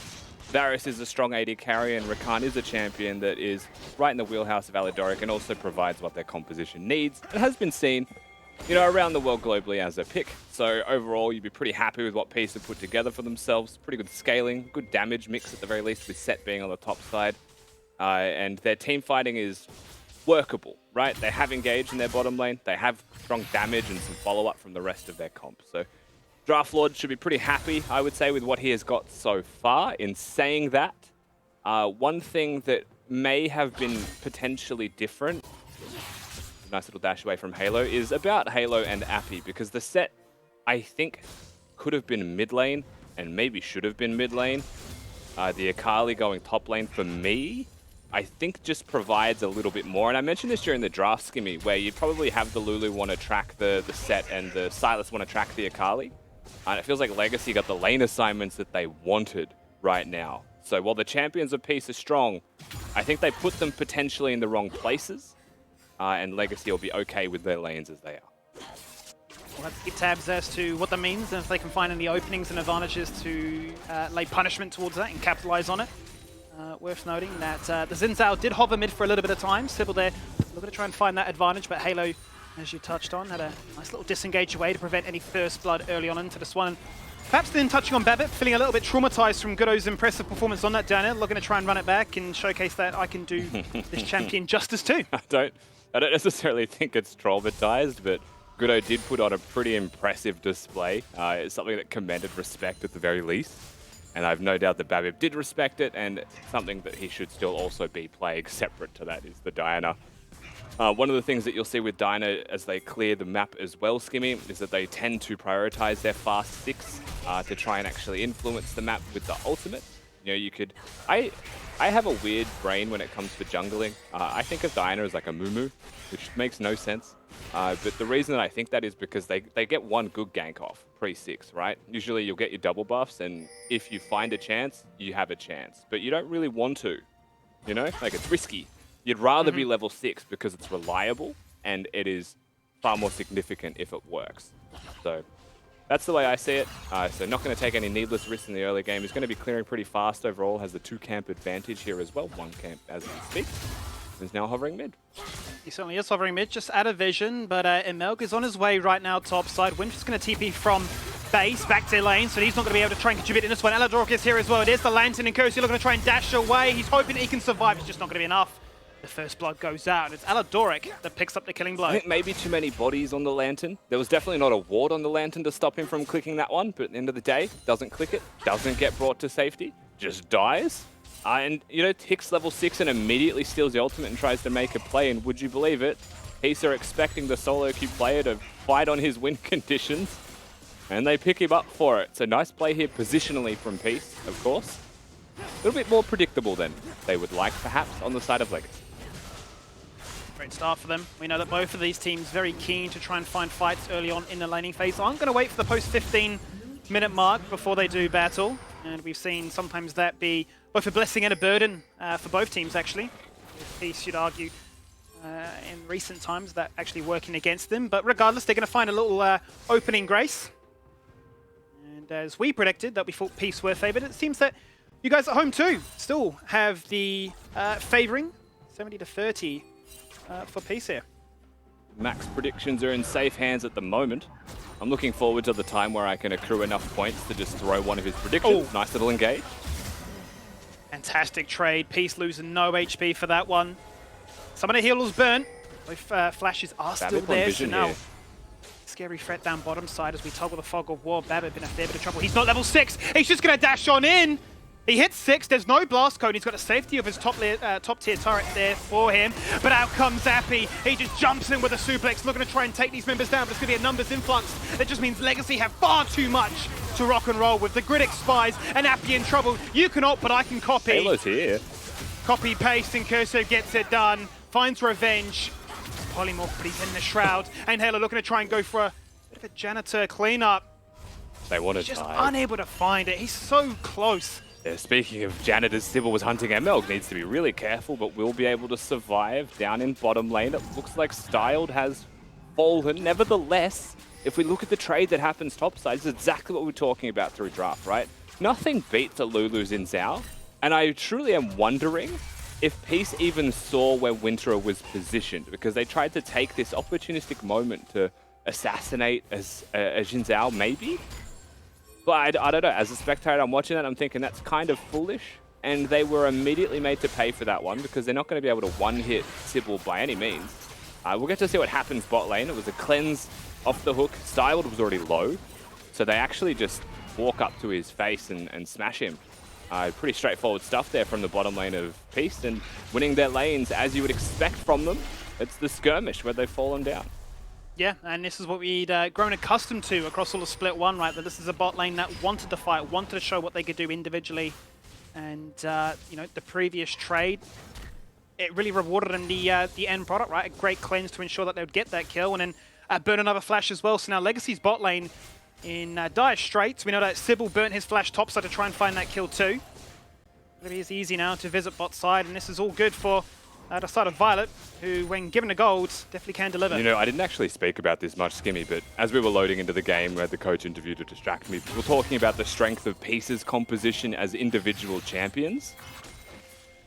E: Varus is a strong AD carry, and Rakan is a champion that is right in the wheelhouse of Alidoric and also provides what their composition needs. It has been seen, you know, around the world globally as a pick. So overall, you'd be pretty happy with what Peace have put together for themselves. Pretty good scaling, good damage mix at the very least, with Set being on the top side. And their team fighting is workable, right? They have engaged in their bottom lane. They have strong damage and some follow-up from the rest of their comp. So Draft Lord should be pretty happy, I would say, with what he has got so far. In saying that, one thing that may have been potentially different, nice little dash away from Halo, is about Halo and Appy, because the set, I think, could have been mid lane and maybe should have been mid lane. The Akali going top lane, for me, I think just provides a little bit more. And I mentioned this during the draft, Skimmy, where you'd probably have the Lulu want to track the set and the Silas want to track the Akali. And it feels like Legacy got the lane assignments that they wanted right now. So while the champions of Peace are strong, I think they put them potentially in the wrong places. And Legacy will be okay with their lanes as they are.
F: We'll have to keep tabs as to what that means and if they can find any openings and advantages to lay punishment towards that and capitalize on it. Worth noting that the Xin Zhao did hover mid for a little bit of time. Sybil there, a little bit to try and find that advantage, but Halo, as you touched on, had a nice little disengage away to prevent any first blood early on into this one. And perhaps then touching on Babbitt, feeling a little bit traumatized from Goodo's impressive performance on that down air, looking to try and run it back and showcase that I can do this champion justice too.
E: I don't necessarily think it's traumatized, but Goodo did put on a pretty impressive display. It's something that commanded respect at the very least. And I've no doubt that Babib did respect it, and something that he should still also be playing separate to that is the Diana. One of the things that you'll see with Diana as they clear the map as well, Skimmy, is that they tend to prioritize their fast six to try and actually influence the map with the ultimate. You know, you could... I have a weird brain when it comes to jungling. I think of Diana as like a Mumu, which makes no sense. But the reason that I think that is because they get one good gank off pre-6, right? Usually you'll get your double buffs, and if you find a chance, you have a chance. But you don't really want to, you know? Like, it's risky. You'd rather be level 6 because it's reliable, and it is far more significant if it works. So that's the way I see it. So not going to take any needless risks in the early game. He's going to be clearing pretty fast overall. Has the 2-camp advantage here as well. 1 camp as we speak. He's now hovering mid.
F: He certainly is hovering mid, just out of vision, but Emelg is on his way right now top side. Winter's just going to TP from base back to lane, so he's not going to be able to try and contribute in this one. Alidoric is here as well. It is the Lantern, and Kosi looking to try and dash away. He's hoping he can survive. It's just not going to be enough. The first blood goes out. It's Alidoric that picks up the killing blow.
E: I think maybe too many bodies on the Lantern. There was definitely not a ward on the Lantern to stop him from clicking that one, but at the end of the day, doesn't click it, doesn't get brought to safety, just dies. And, you know, hits level 6 and immediately steals the ultimate and tries to make a play, and would you believe it? Peace are expecting the solo queue player to fight on his win conditions, and they pick him up for it. So nice play here positionally from Peace, of course. A little bit more predictable than they would like, perhaps, on the side of Legacy.
F: Great start for them. We know that both of these teams very keen to try and find fights early on in the laning phase. I'm going to wait for the post 15-minute mark before they do battle. And we've seen sometimes that be both a blessing and a burden for both teams, actually. Peace, you'd argue, in recent times, that actually working against them. But regardless, they're going to find a little opening grace. And as we predicted, that we thought Peace were favored, it seems that you guys at home too still have the favoring 70-30 for Peace here.
E: Max predictions are in safe hands at the moment. I'm looking forward to the time where I can accrue enough points to just throw one of his predictions. Oh. Nice little engage.
F: Fantastic trade. Peace losing no HP for that one. Some of the healers burnt. Both flashes are still there. So now, scary threat down bottom side as we toggle the fog of war. Babbitt in a fair bit of trouble. He's not level 6. He's just going to dash on in. He hits 6, there's no blast cone, he's got the safety of his top tier turret there for him, but out comes Appy. He just jumps in with a suplex, looking to try and take these members down, but it's going to be a numbers influx. That just means Legacy have far too much to rock and roll with. The grid expires, and Appy in trouble. You can opt, but I can copy.
E: Halo's here.
F: Copy, paste, and Curso gets it done. Finds revenge. Polymorph, but he's in the shroud, and Halo looking to try and go for a bit of a janitor cleanup.
E: They want to
F: just unable to find it. He's so close.
E: Yeah, speaking of janitors, Sybil was hunting Emelg. Needs to be really careful, but will be able to survive down in bottom lane. It looks like Styled has fallen. Nevertheless, if we look at the trade that happens topside, it's exactly what we're talking about through draft, right? Nothing beats a Lulu's in Zhao, And I truly am wondering if Peace even saw where Winterer was positioned, because they tried to take this opportunistic moment to assassinate a Jin Zhao, maybe? But I don't know. As a spectator, I'm watching that, I'm thinking that's kind of foolish. And they were immediately made to pay for that one, because they're not going to be able to one-hit Sybil by any means. We'll get to see what happens bot lane. It was a cleanse off the hook. Styled was already low, so they actually just walk up to his face and smash him. Pretty straightforward stuff there from the bottom lane of Peace, and winning their lanes as you would expect from them. It's the skirmish where they've fallen down.
F: Yeah, and this is what we'd grown accustomed to across all of Split 1, right? That this is a bot lane that wanted to fight, wanted to show what they could do individually. And, you know, the previous trade, it really rewarded in the end product, right? A great cleanse to ensure that they would get that kill, and then burn another flash as well. So now Legacy's bot lane in dire straits. We know that Sybil burnt his flash topside to try and find that kill too. It is easy now to visit bot side, and this is all good for the side of Violet, who, when given the gold, definitely can deliver.
E: You know, I didn't actually speak about this much, Skimmy, but as we were loading into the game, we had the coach interview to distract me. We were talking about the strength of Peace's composition as individual champions.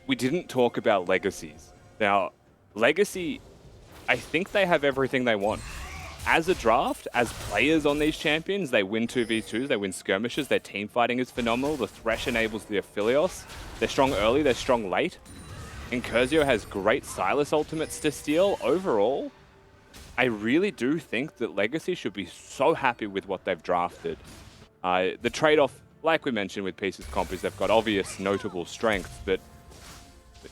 E: We didn't talk about Legacy's. Now, Legacy, I think they have everything they want. As a draft, as players on these champions, they win 2v2s, they win skirmishes, their team fighting is phenomenal, the Thresh enables the Aphelios. They're strong early, they're strong late. Incursio has great Silas ultimates to steal. Overall, I really do think that Legacy should be so happy with what they've drafted. The trade-off, like we mentioned with Peace's comp, is they've got obvious notable strengths, but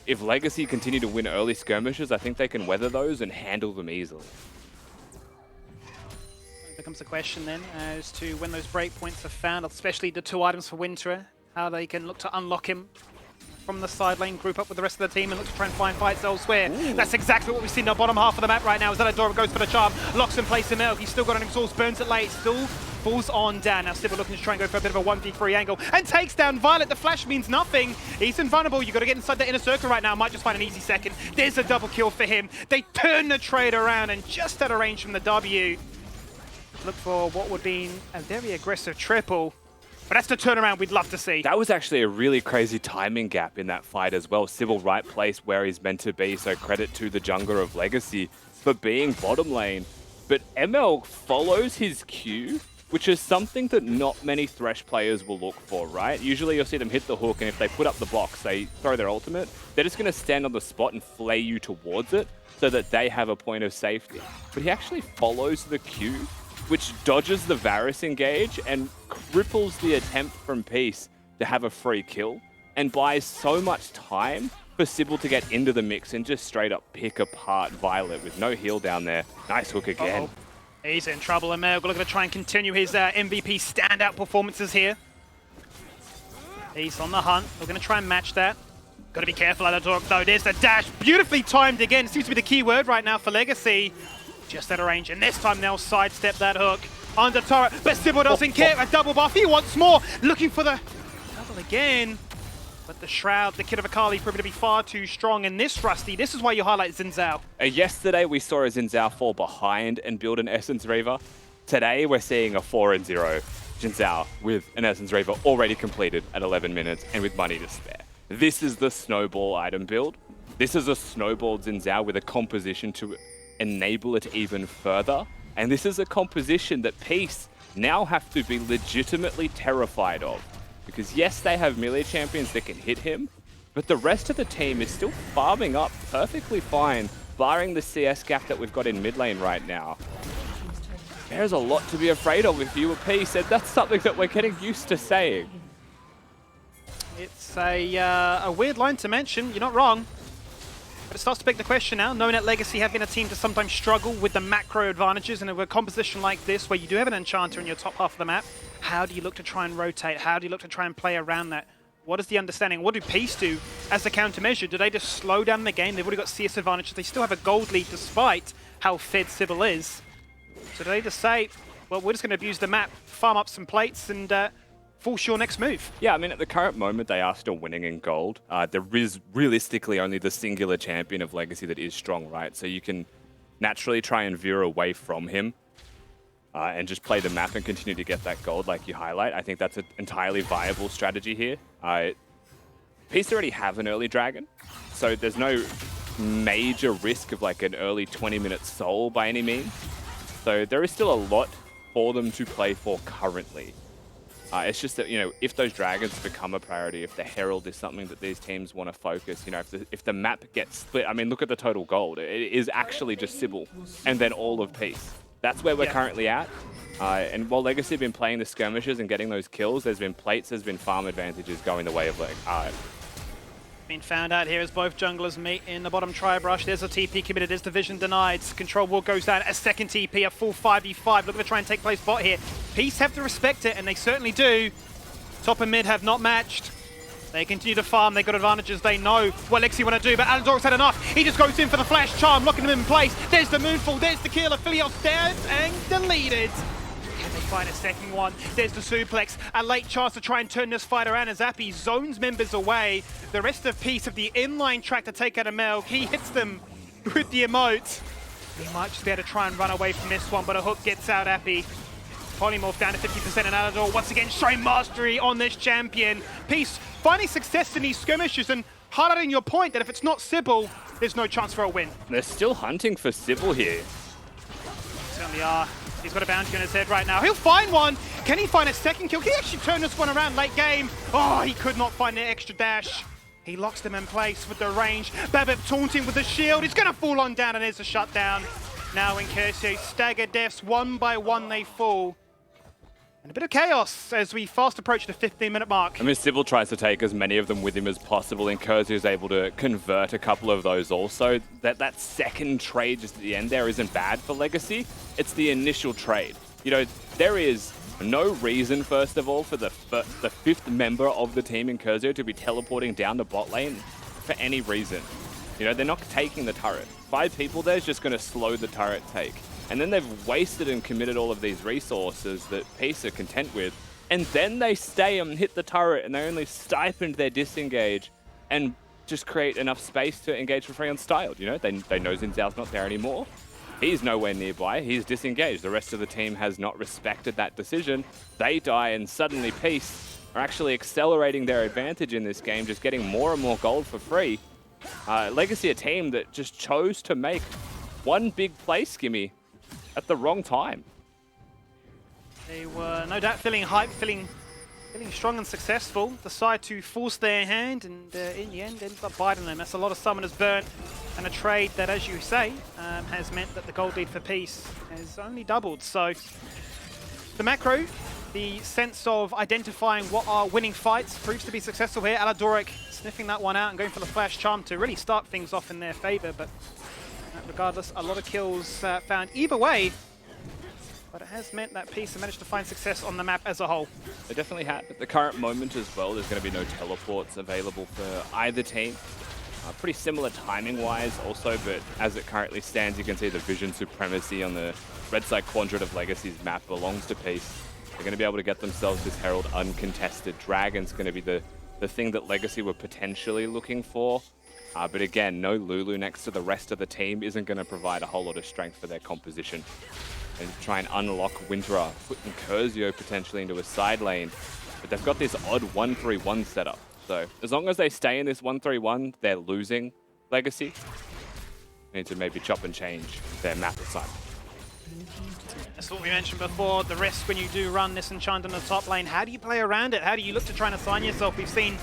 E: if Legacy continue to win early skirmishes, I think they can weather those and handle them easily.
F: Becomes a question then as to when those breakpoints are found, especially the 2 items for Winterer, how they can look to unlock him from the side lane, group up with the rest of the team and look to try and find fights elsewhere. Ooh. That's exactly what we've seen in the bottom half of the map right now. As Adora goes for the charm, locks in place in middle. He's still got an exhaust, burns it late, still falls on down. Now Sybil looking to try and go for a bit of a 1v3 angle and takes down Violet. The flash means nothing. He's invulnerable. You've got to get inside the inner circle right now. Might just find an easy second. There's a double kill for him. They turn the trade around and just out of range from the W. Look for what would be a very aggressive triple. But that's the turnaround we'd love to see.
E: That was actually a really crazy timing gap in that fight as well. Sybil right place where he's meant to be, so credit to the jungler of Legacy for being bottom lane. But ML follows his cue, which is something that not many Thresh players will look for, right? Usually you'll see them hit the hook, and if they put up the box, they throw their ultimate, they're just going to stand on the spot and flay you towards it so that they have a point of safety. But he actually follows the cue, which dodges the Varus engage and cripples the attempt from Peace to have a free kill, and buys so much time for Sybil to get into the mix and just straight up pick apart Violet with no heal down there. Nice hook again.
F: He's in trouble, and Merg looking to try and continue his MVP standout performances here. He's on the hunt. We're going to try and match that. Got to be careful out of the door, though. There's the dash. Beautifully timed again. Seems to be the key word right now for Legacy. Just out of range, and this time they'll sidestep that hook under turret, but Sybil doesn't care. A double buff, he wants more, looking for the double again. But the Shroud, the Kid of Akali, proving to be far too strong, and this, Rusty, this is why you highlight Xin Zhao.
E: Yesterday we saw a Xin Zhao fall behind and build an Essence Reaver. Today we're seeing a 4-0 Xin Zhao with an Essence Reaver already completed at 11 minutes and with money to spare. This is the snowball item build. This is a snowballed Xin Zhao with a composition to enable it even further, and this is a composition that Peace now have to be legitimately terrified of, because yes, they have melee champions that can hit him, but the rest of the team is still farming up perfectly fine, barring the CS gap that we've got in mid lane right now. There's a lot to be afraid of if you were Peace, and that's something that we're getting used to saying.
F: It's a weird line to mention, you're not wrong. But it starts to beg the question now, knowing that Legacy have been a team to sometimes struggle with the macro advantages, and in a composition like this where you do have an enchanter in your top half of the map, how do you look to try and rotate? How do you look to try and play around that? What is the understanding? What do Peace do as a countermeasure? Do they just slow down the game? They've already got CS advantages. They still have a gold lead despite how fed Sybil is. So do they just say, well, we're just going to abuse the map, farm up some plates, and force your next move?
E: Yeah, I mean, at the current moment, they are still winning in gold. There is realistically only the singular champion of Legacy that is strong, right? So you can naturally try and veer away from him and just play the map and continue to get that gold like you highlight. I think that's an entirely viable strategy here. Peace already have an early dragon, so there's no major risk of like an early 20-minute soul by any means. So there is still a lot for them to play for currently. It's just that, you know, if those dragons become a priority, if the Herald is something that these teams want to focus, you know, if the map gets split, I mean, look at the total gold. It is actually just Sybil and then all of Peace. That's where we're currently at. And while Legacy have been playing the skirmishes and getting those kills, there's been plates, there's been farm advantages going the way of
F: Being found out here as both junglers meet in the bottom tri-brush. There's a TP committed, there's the vision denied. Control wall goes down, a second TP, a full 5v5. Looking to try and take place bot here. Peace have to respect it, and they certainly do. Top and mid have not matched. They continue to farm, they got advantages, they know what Lexi want to do, but Alador's had enough. He just goes in for the flash charm, locking him in place. There's the moonfall, there's the kill, Aphelios dead and deleted. Can they find a second one? There's the suplex. A late chance to try and turn this fight around as Appy zones members away. The rest of Peace of the inline track to take out a Melk. He hits them with the emote. He might just be able to try and run away from this one, but a hook gets out Appy. Polymorph down to 50% and Alador once again showing mastery on this champion. Peace finding success in these skirmishes and highlighting your point that if it's not Sybil, there's no chance for a win.
E: They're still hunting for Sybil here.
F: Certainly are. He's got a bounty on his head right now. He'll find one. Can he find a second kill? Can he actually turn this one around late game? Oh, he could not find an extra dash. He locks them in place with the range. Babip taunting with the shield. He's going to fall on down, and there's a shutdown. Now in Kersey, stagger deaths, one by one they fall. And a bit of chaos as we fast approach the 15-minute mark.
E: I mean, Sybil tries to take as many of them with him as possible, and Kersey is able to convert a couple of those also. That second trade just at the end there isn't bad for Legacy. It's the initial trade. You know, there is no reason, first of all, for the fifth member of the team in Kersey to be teleporting down the bot lane for any reason. You know, they're not taking the turret. 5 people there is just going to slow the turret take. And then they've wasted and committed all of these resources that Peace are content with. And then they stay and hit the turret and they only stipend their disengage and just create enough space to engage for free on Styled. You know, they know Xin Zhao's not there anymore. He's nowhere nearby. He's disengaged. The rest of the team has not respected that decision. They die and suddenly Peace are actually accelerating their advantage in this game, just getting more and more gold for free. Legacy, a team that just chose to make one big play skimmy at the wrong time.
F: They were no doubt feeling hype, feeling strong and successful. Decide to force their hand and in the end ends up biting them. That's a lot of summoners burnt and a trade that, as you say, has meant that the gold lead for Peace has only doubled. So the macro, the sense of identifying what are winning fights proves to be successful here. Aladoric sniffing that one out and going for the flash charm to really start things off in their favor, but regardless, a lot of kills found either way, but it has meant that Peace have managed to find success on the map as a whole.
E: They definitely have. At the current moment as well, there's going to be no teleports available for either team. Pretty similar timing-wise also, but as it currently stands, you can see the vision supremacy on the red side quadrant of Legacy's map belongs to Peace. They're going to be able to get themselves this Herald uncontested. Dragon's going to be the thing that Legacy were potentially looking for. But again, no Lulu next to the rest of the team isn't going to provide a whole lot of strength for their composition. And try and unlock Winterer, putting Curzio potentially into a side lane. But they've got this odd 1-3-1 setup. So as long as they stay in this 1-3-1, they're losing Legacy. They need to maybe chop and change their map assignment.
F: That's what we mentioned before, the risk when you do run this enchant on the top lane. How do you play around it? How do you look to try and assign yourself? We've seen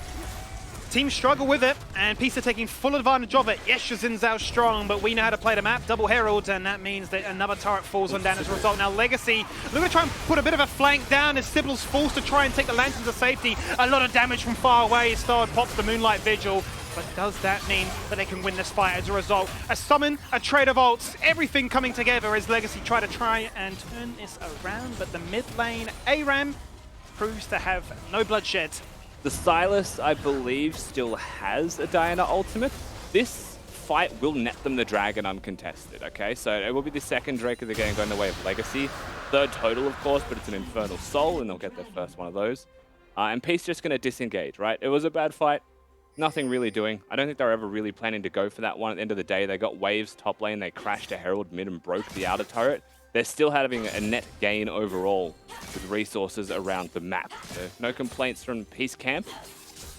F: teams struggle with it, and Peace are taking full advantage of it. Yes, Xin Zhao's strong, but we know how to play the map. Double Heralds, and that means that another turret falls on down as a result. Now Legacy, looking to try and put a bit of a flank down as Sybil's forced to try and take the Lantern to safety. A lot of damage from far away. Starred pops the Moonlight Vigil. But does that mean that they can win this fight as a result? A summon, a trade of ults, everything coming together as Legacy try and turn this around. But the mid lane, ARAM, proves to have no bloodshed.
E: The Silas, I believe, still has a Diana ultimate. This fight will net them the Dragon uncontested, okay? So it will be the second Drake of the game going the way of Legacy. Third total, of course, but it's an Infernal Soul, and they'll get their first one of those. And Peace just going to disengage, right? It was a bad fight. Nothing really doing. I don't think they were ever really planning to go for that one. At the end of the day, they got waves top lane. They crashed a Herald mid and broke the outer turret. They're still having a net gain overall with resources around the map. So no complaints from Peace Camp.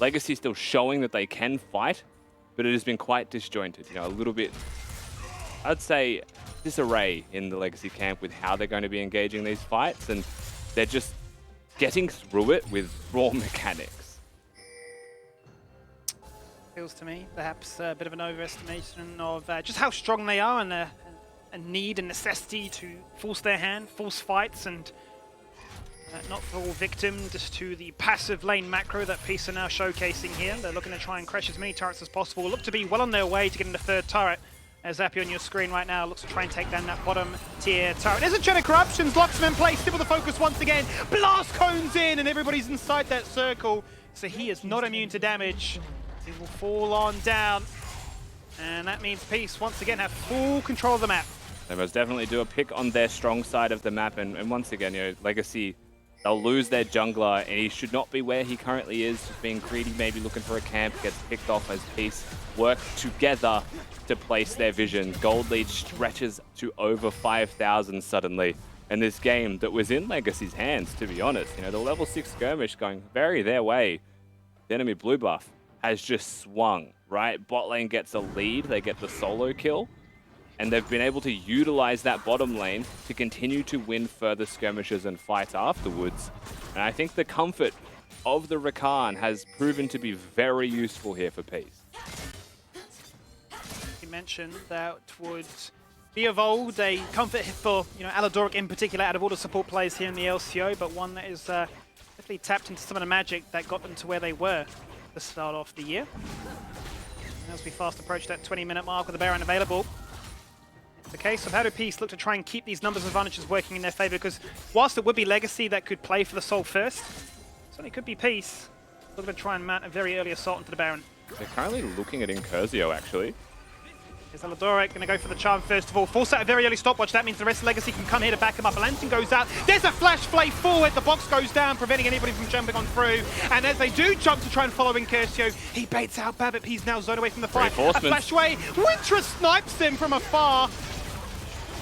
E: Legacy still showing that they can fight, but it has been quite disjointed. You know, a little bit, I'd say, disarray in the Legacy camp with how they're going to be engaging these fights, and they're just getting through it with raw mechanics.
F: Feels to me perhaps a bit of an overestimation of just how strong they are and a need and necessity to force their hand, force fights, and not fall victim just to the passive lane macro that Peace are now showcasing here. They're looking to try and crash as many turrets as possible. Look to be well on their way to getting the third turret. As Zappy on your screen right now looks to try and take down that bottom tier turret. There's a Gen of Corruptions, locks him in place, still with the focus once again. Blast cones in and everybody's inside that circle. So he is not immune to damage. He will fall on down. And that means Peace once again have full control of the map.
E: They most definitely do a pick on their strong side of the map, and once again, you know, Legacy, they'll lose their jungler, and he should not be where he currently is, just being greedy, maybe looking for a camp, gets picked off as Peace work together to place their vision. Gold lead stretches to over 5,000 suddenly, and this game that was in Legacy's hands, to be honest, you know, the level 6 skirmish going very their way. The enemy blue buff has just swung, right? Bot lane gets a lead, they get the solo kill, and they've been able to utilize that bottom lane to continue to win further skirmishes and fights afterwards. And I think the comfort of the Rakan has proven to be very useful here for Peace.
F: You mentioned that would be of old a comfort for, you know, Aladoric in particular out of all the support players here in the LCO, but one that is definitely tapped into some of the magic that got them to where they were at the start of the year. And as we fast approach that 20-minute mark with the Baron available, the case of how do Peace look to try and keep these numbers advantages working in their favor, because whilst it would be Legacy that could play for the Soul first, certainly could be Peace looking to try and mount a very early assault into the Baron.
E: They're currently looking at Incursio, actually.
F: Here's Aladoric going to go for the charm first of all. Force out a very early stopwatch. That means the rest of Legacy can come here to back him up. A lantern goes out. There's a flash play forward. The box goes down, preventing anybody from jumping on through. And as they do jump to try and follow Incursio, he baits out Babbitt. He's now zoned away from the fight. A flash away. Wintra snipes him from afar.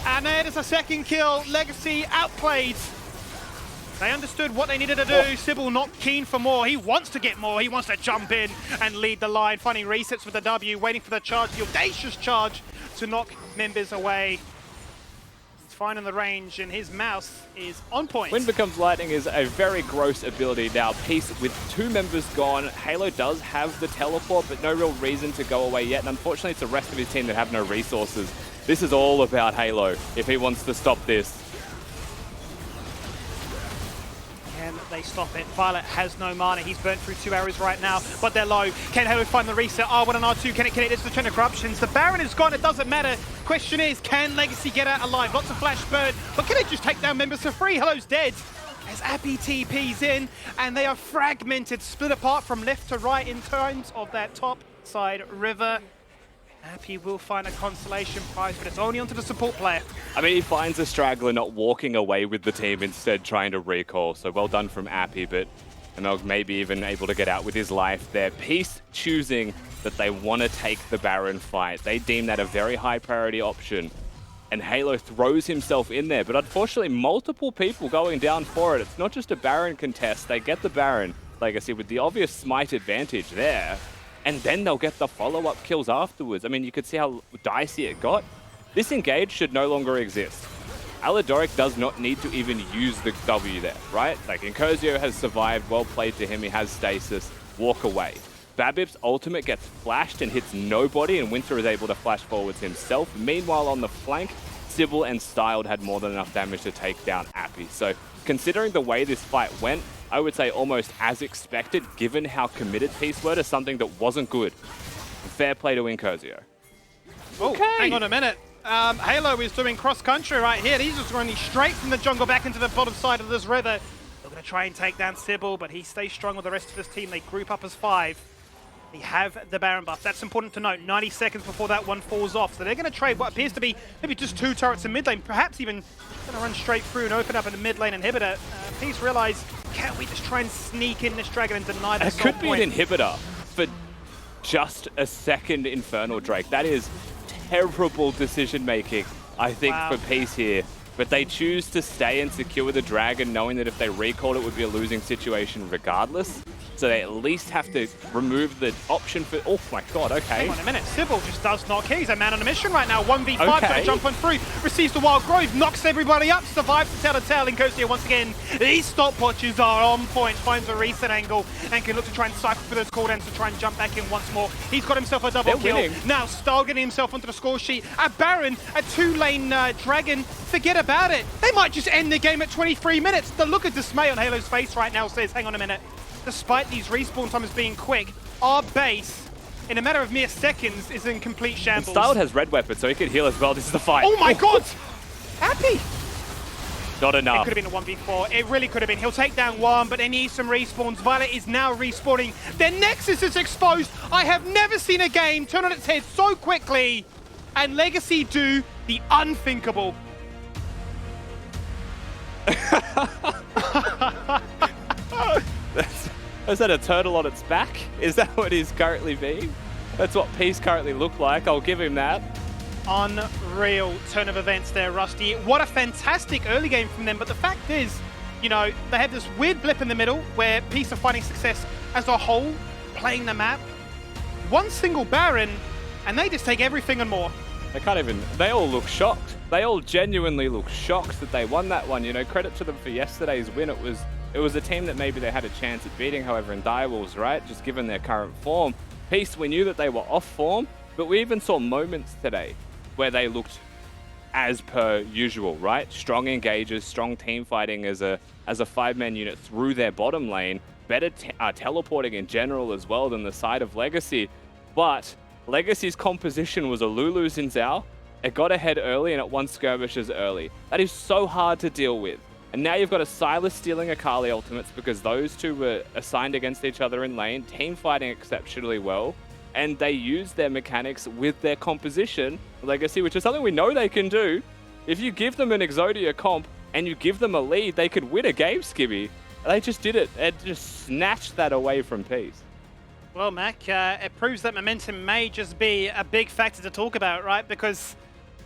F: And there's a second kill. Legacy outplayed. They understood what they needed to do. Sybil not keen for more. He wants to get more. He wants to jump in and lead the line. Finding resets with the W, waiting for the charge, the audacious charge to knock members away. He's finding the range, and his mouse is on point.
E: Wind Becomes Lightning is a very gross ability. Now, Peace with 2 members gone. Halo does have the teleport, but no real reason to go away yet. And unfortunately, it's the rest of his team that have no resources. This is all about Halo if he wants to stop this.
F: Can they stop it? Violet has no mana. He's burnt through 2 arrows right now, but they're low. Can Halo find the reset? R1 and R2, can it connect? It's the Gen of Corruptions. The Baron is gone. It doesn't matter. Question is, can Legacy get out alive? Lots of flash burn, but can it just take down members for free? Halo's dead. As Appy TP's in, and they are fragmented, split apart from left to right in terms of that top side river. Appy will find a consolation prize, but it's only onto the support player.
E: I mean, he finds a straggler not walking away with the team, instead trying to recall. So well done from Appy, but Emelg maybe even able to get out with his life there. Peace choosing that they want to take the Baron fight. They deem that a very high priority option. And Halo throws himself in there, but unfortunately multiple people going down for it. It's not just a Baron contest. They get the Baron, Legacy, with the obvious smite advantage there. And then they'll get the follow-up kills afterwards. I mean, you could see how dicey it got. This engage should no longer exist. Aladoric does not need to even use the W there, right? Like, Incursio has survived, well played to him, he has stasis, walk away. Babip's ultimate gets flashed and hits nobody, and Winter is able to flash forwards himself. Meanwhile, on the flank, Sybil and Styled had more than enough damage to take down Appy. So, considering the way this fight went, I would say almost as expected, given how committed Peace were to something that wasn't good. Fair play to Incursio.
F: Oh, hang on a minute. Halo is doing cross-country right here. He's just running straight from the jungle back into the bottom side of this river. They're going to try and take down Sybil, but he stays strong with the rest of his team. They group up as 5. They have the Baron buff. That's important to note. 90 seconds before that one falls off. So they're going to trade what appears to be maybe just 2 turrets in mid lane, perhaps even going to run straight through and open up in the mid lane inhibitor. Peace realize, can't we just try and sneak in this dragon and deny the
E: It could be an inhibitor for just a second Infernal Drake. That is terrible decision making, I think, for Peace here. But they choose to stay and secure the dragon, knowing that if they recalled it would be a losing situation regardless. So they at least have to remove the option for... Oh my god, okay.
F: Hang on a minute. Sybil just does not care. He's a man on a mission right now. 1v5,
E: Okay.
F: gonna jump on through. Receives the Wild Grove, knocks everybody up, survives the Telltale in Cosia once again. These stopwatches are on point. Finds a reset angle and can look to try and cycle through those cooldowns to try and jump back in once more. He's got himself a double
E: They're
F: kill.
E: winning.
F: Now Stahl getting himself onto the score sheet. A Baron, a 2-lane Dragon. Forget about it. They might just end the game at 23 minutes. The look of dismay on Halo's face right now says, hang on a minute. Despite these respawn times being quick, our base, in a matter of mere seconds, is in complete
E: And
F: shambles.
E: Styled has red weapon, so he could heal as well. This is the fight.
F: Oh my god! Happy!
E: Not
F: It
E: enough.
F: could have been a 1v4. It really could have been. He'll take down one, but they need some respawns. Violet is now respawning. Their Nexus is exposed. I have never seen a game turn on its head so quickly. And Legacy do the unthinkable.
E: Is that a turtle on its back? Is that what he's currently being? That's what Peace currently look like. I'll give him that.
F: Unreal turn of events there, Rusty. What a fantastic early game from them. But the fact is, you know, they have this weird blip in the middle where Peace are finding success as a whole, playing the map. One single Baron, and they just take everything and more.
E: They can't even... They all look shocked. They all genuinely look shocked that they won that one. You know, credit to them for yesterday's win. It was a team that maybe they had a chance at beating, however, in Direwolves, right? Just given their current form. Peace, we knew that they were off form, but we even saw moments today where they looked as per usual, right? Strong engagers, strong team fighting as a 5-man unit through their bottom lane. Better teleporting in general as well than the side of Legacy. But Legacy's composition was a Lulu Xin Zhao. It got ahead early and it won skirmishes early. That is so hard to deal with. And now you've got a Silas stealing Akali ultimates because those two were assigned against each other in lane, team fighting exceptionally well, and they use their mechanics with their composition, Legacy, which is something we know they can do. If you give them an Exodia comp and you give them a lead, they could win a game, Skibby. They just did it and just snatched that away from Peace.
F: Well, Mac, it proves that momentum may just be a big factor to talk about, right? Because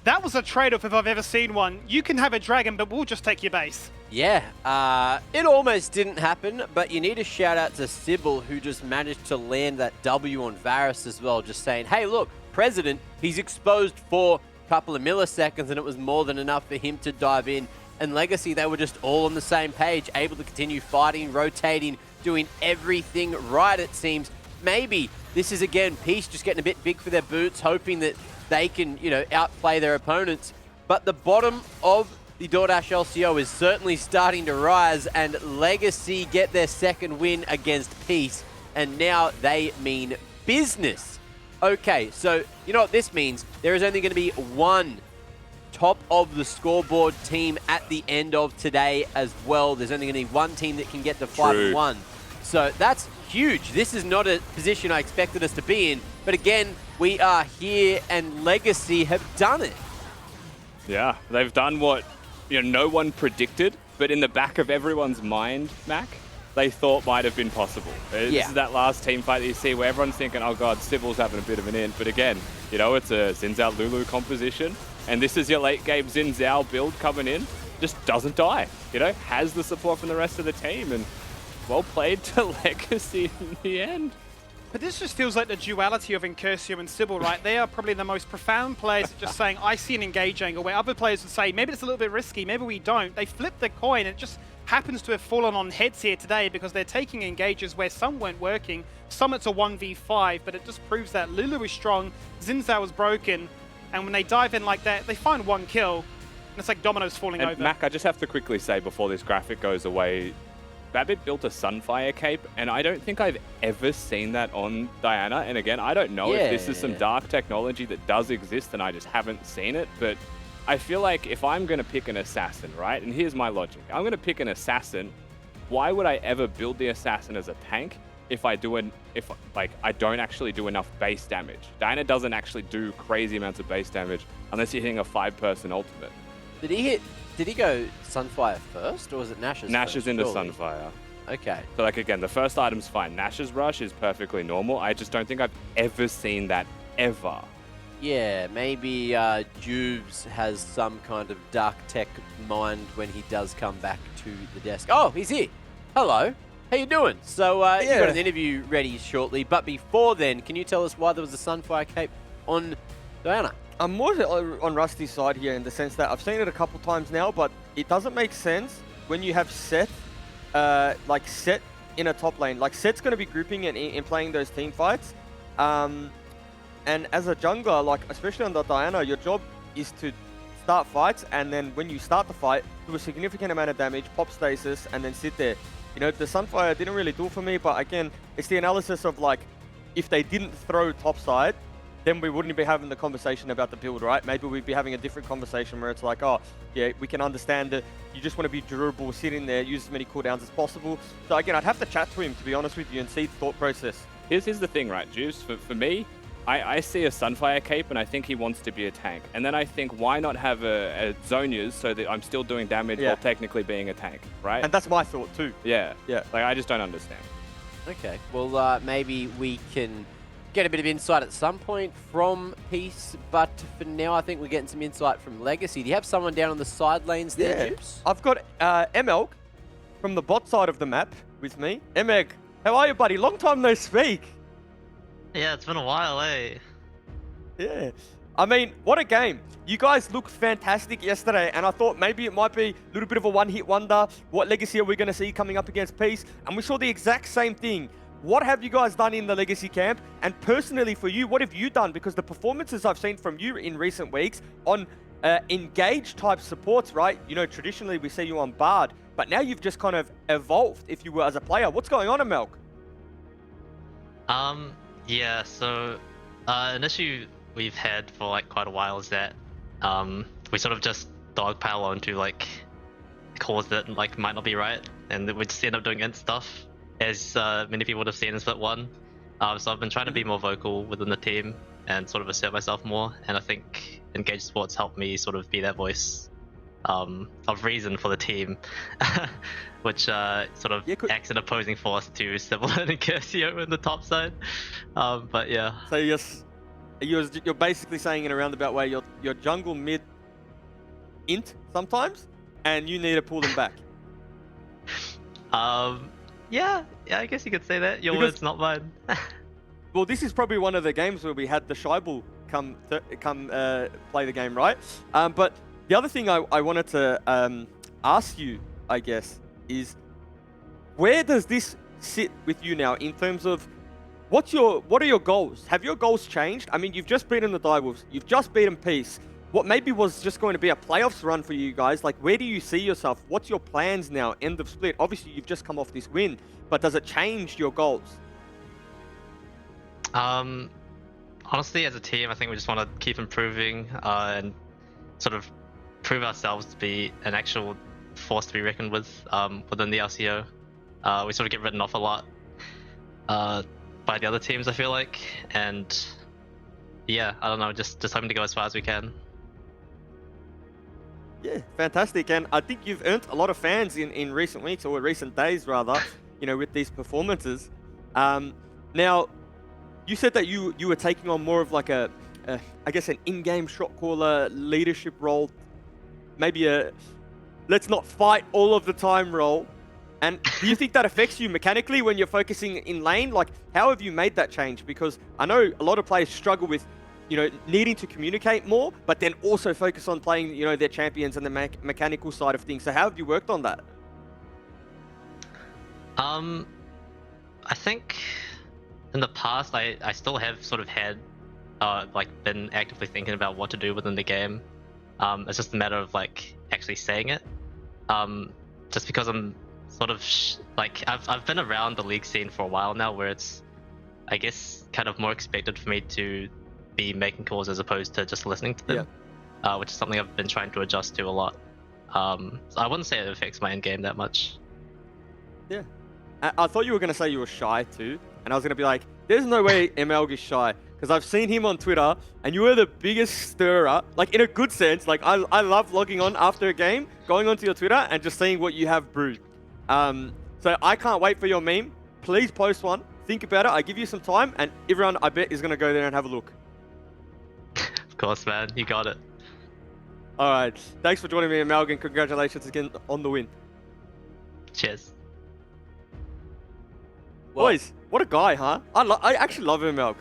F: that was a trade-off if I've ever seen one. You can have a dragon, but we'll just take your base.
C: Yeah, it almost didn't happen, but you need a shout out to Sybil, who just managed to land that W on Varus as well, just saying, hey, look, President, he's exposed for a couple of milliseconds, and it was more than enough for him to dive in. And Legacy, they were just all on the same page, able to continue fighting, rotating, doing everything right, it seems. Maybe this is, again, Peace just getting a bit big for their boots, hoping that they can, you know, outplay their opponents. But the bottom of the DoorDash LCO is certainly starting to rise, and Legacy get their second win against Peace, and now they mean business. Okay, so you know what this means? There is only going to be one top of the scoreboard team at the end of today as well. There's only going to be one team that can get to 5-1. So that's huge. This is not a position I expected us to be in, but again, we are here, and Legacy have done it.
E: Yeah, they've done what, you know, no one predicted, but in the back of everyone's mind, Mac, they thought might have been possible. This is that last team fight that you see where everyone's thinking, oh god, Sybil's having a bit of an in. But again, you know, it's a Xin Zhao Lulu composition, and this is your late game Xin Zhao build coming in. Just doesn't die, you know, has the support from the rest of the team, and well played to Legacy in the end.
F: But this just feels like the duality of Incursio and Sybil, right? They are probably the most profound players at just saying, I see an engage angle, where other players would say, maybe it's a little bit risky, maybe we don't. They flip the coin, it just happens to have fallen on heads here today because they're taking engages where some weren't working, some it's a 1v5, but it just proves that Lulu is strong, Xin Zhao is broken, and when they dive in like that, they find one kill, and it's like dominoes falling over.
E: Mac, I just have to quickly say before this graphic goes away, Babbitt built a Sunfire cape, and I don't think I've ever seen that on Diana. And again, I don't know if this is some dark technology that does exist and I just haven't seen it, but I feel like if I'm going to pick an assassin, right, and here's my logic. I'm going to pick an assassin. Why would I ever build the assassin as a tank if I don't actually do enough base damage? Diana doesn't actually do crazy amounts of base damage unless you're hitting a 5-person ultimate.
C: Did he go Sunfire first, or was it Nash's
E: Nash's
C: first,
E: into
C: surely?
E: Sunfire.
C: Okay.
E: So, like, again, the first item's fine. Nash's rush is perfectly normal. I just don't think I've ever seen that, ever.
C: Yeah, maybe Jubes has some kind of dark tech mind when he does come back to the desk. Oh, he's here. Hello. How you doing? So you got an interview ready shortly, but before then, can you tell us why there was a Sunfire cape on Diana?
G: I'm more on Rusty's side here in the sense that I've seen it a couple times now, but it doesn't make sense when you have Set, like Set in a top lane. Like Set's going to be grouping and playing those team fights. And as a jungler, like especially on the Diana, your job is to start fights, and then when you start the fight, do a significant amount of damage, pop stasis, and then sit there. You know, the Sunfire didn't really do it for me, but again, it's the analysis of like, if they didn't throw topside, then we wouldn't be having the conversation about the build, right? Maybe we'd be having a different conversation where it's like, oh, yeah, we can understand that you just want to be durable, sit in there, use as many cooldowns as possible. So again, I'd have to chat to him, to be honest with you, and see the thought process.
E: Here's the thing, right, Juice? For me, I see a Sunfire cape and I think he wants to be a tank. And then I think, why not have a Zonias so that I'm still doing damage while technically being a tank, right?
G: And that's my thought too.
E: Yeah.
G: Yeah.
E: Like, I just don't understand.
C: Okay, well, maybe we can get a bit of insight at some point from Peace, but for now, I think we're getting some insight from Legacy. Do you have someone down on the side lanes there, Juice?
G: I've got Emelg from the bot side of the map with me. Emelg, how are you, buddy? Long time no speak.
K: Yeah, it's been a while, eh?
G: Yeah. I mean, what a game. You guys looked fantastic yesterday, and I thought maybe it might be a little bit of a one-hit wonder. What Legacy are we going to see coming up against Peace? And we saw the exact same thing. What have you guys done in the Legacy camp? And personally for you, what have you done? Because the performances I've seen from you in recent weeks on engaged type supports, right? You know, traditionally we see you on Bard, but now you've just kind of evolved, if you were, as a player. What's going on, Emelg?
K: Yeah, so an issue we've had for like quite a while is that we sort of just dogpile onto like cores that like might not be right, and we just end up doing int stuff, as many people would have seen in Split 1. So I've been trying to be more vocal within the team and sort of assert myself more, and I think Engaged Sports helped me sort of be that voice of reason for the team, which sort of acts an opposing force to Sybil and Curcio in the top side. But yeah.
G: So you're basically saying in a roundabout way, you're jungle mid int sometimes, and you need to pull them back.
K: Yeah, I guess you could say that. Your words, not mine.
G: Well, this is probably one of the games where we had the Scheibel come play the game, right? But the other thing I wanted to ask you, I guess, is where does this sit with you now in terms of what are your goals? Have your goals changed? I mean, you've just beaten the Direwolves, you've just beaten Peace. What maybe was just going to be a playoffs run for you guys, like where do you see yourself? What's your plans now, end of Split? Obviously, you've just come off this win, but does it change your goals?
K: Honestly, as a team, I think we just want to keep improving and sort of prove ourselves to be an actual force to be reckoned with within the LCO. We sort of get written off a lot by the other teams, I feel like, and yeah, I don't know, just hoping to go as far as we can.
G: Yeah, fantastic, and I think you've earned a lot of fans in recent weeks, or recent days rather, you know, with these performances. Now, you said that you were taking on more of like I guess an in-game shot caller leadership role, maybe a let's not fight all of the time role. And do you think that affects you mechanically when you're focusing in lane? Like, how have you made that change? Because I know a lot of players struggle with, you know, needing to communicate more, but then also focus on playing, you know, their champions and the mechanical side of things. So how have you worked on that?
K: I think in the past, I still have sort of had, like, been actively thinking about what to do within the game. It's just a matter of, like, actually saying it. Just because I'm sort of, like, I've been around the league scene for a while now, where it's, I guess, kind of more expected for me to be making calls as opposed to just listening to them, which is something I've been trying to adjust to a lot. So I wouldn't say it affects my end game that much.
G: Yeah. I thought you were going to say you were shy too, and I was going to be like, there's no way Emelg is shy, because I've seen him on Twitter, and you are the biggest stirrer, like in a good sense. Like I love logging on after a game, going onto your Twitter and just seeing what you have brewed. So I can't wait for your meme. Please post one. Think about it. I give you some time, and everyone, I bet, is going to go there and have a look.
K: Of course, man. You got it.
G: All right. Thanks for joining me, Emelg, and congratulations again on the win.
K: Cheers.
C: Well,
G: Boys, what a guy, huh? I actually love him, Milk.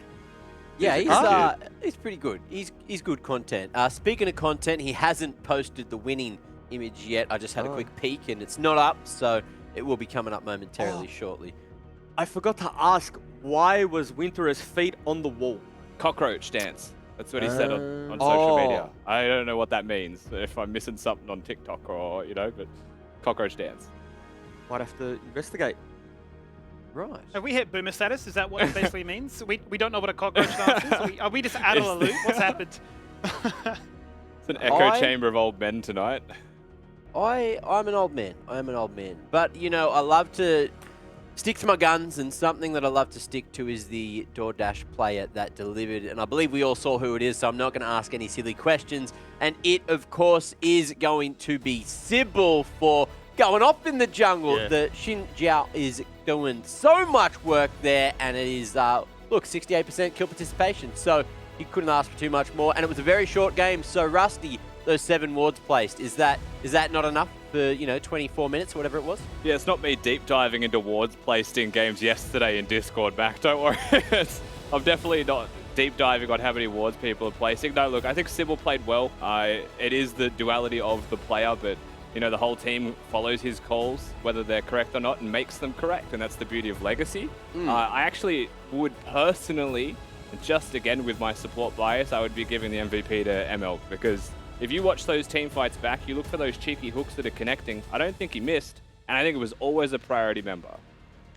C: yeah, he's pretty good. He's good content. Speaking of content, he hasn't posted the winning image yet. I just had a quick peek, and it's not up, so it will be coming up momentarily shortly.
G: I forgot to ask, why was Winter's feet on the wall?
E: Cockroach dance. That's what he said on social media. I don't know what that means, if I'm missing something on TikTok or, but cockroach dance.
G: Might have to investigate.
C: Right.
F: Have we hit boomer status? Is that what it basically means? We don't know what a cockroach dance is? Are we just out of the loop? What's happened?
E: It's an echo chamber of old men tonight.
C: I'm an old man. I am an old man. But, I love to stick to my guns, and something that I love to stick to is the DoorDash player that delivered. And I believe we all saw who it is, so I'm not going to ask any silly questions. And it, of course, is going to be Sybil for going off in the jungle.
D: Yeah.
C: The Xin Jiao is doing so much work there, and it is, 68% kill participation. So you couldn't ask for too much more. And it was a very short game, so Rusty, those 7 wards placed, is that not enough for 24 minutes or whatever it was?
E: Yeah, it's not me deep diving into wards placed in games yesterday in Discord, Mac. Don't worry. I'm definitely not deep diving on how many wards people are placing. No, look, I think Sybil played well. It is the duality of the player, but the whole team follows his calls, whether they're correct or not, and makes them correct, and that's the beauty of Legacy. I actually would personally, just again with my support bias, I would be giving the MVP to ML, because if you watch those team fights back, you look for those cheeky hooks that are connecting. I don't think he missed, and I think it was always a priority member.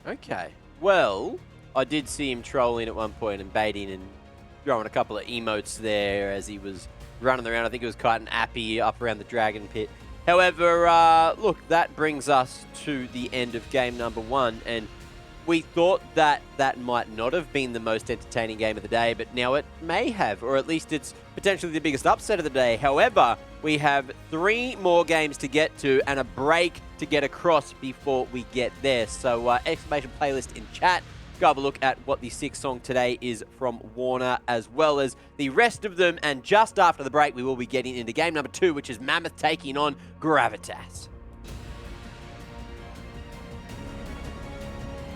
C: Okay. Well, I did see him trolling at one point and baiting and throwing a couple of emotes there as he was running around. I think it was kiting Appy up around the Dragon Pit. However, look, that brings us to the end of game number 1, and we thought that might not have been the most entertaining game of the day, but now it may have, or at least it's potentially the biggest upset of the day. However, we have 3 more games to get to and a break to get across before we get there. So, exclamation playlist in chat. Go have a look at what the 6th song today is from Warner, as well as the rest of them. And just after the break, we will be getting into game number 2, which is Mammoth taking on Gravitas.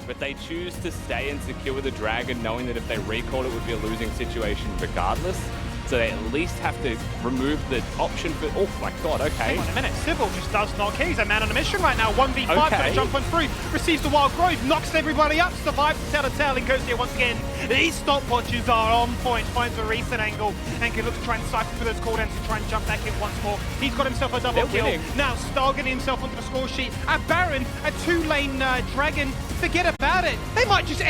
E: But they choose to stay and secure the dragon, knowing that if they recalled it would be a losing situation regardless. So they at least have to remove the option for... Oh my god, okay.
F: Hang on a minute, Sybil just does not care. He's a man on a mission right now. 1v5, gonna jump on through, receives the Wild Grove, knocks everybody up, survives the tail and goes here once again. These stopwatches are on point, finds a recent angle, and can look to try and cycle through those cooldowns to try and jump back in once more. He's got himself a double kill.
E: Winning.
F: Now Star getting himself onto the score sheet. A Baron, a 2-lane Dragon, forget about it. They might just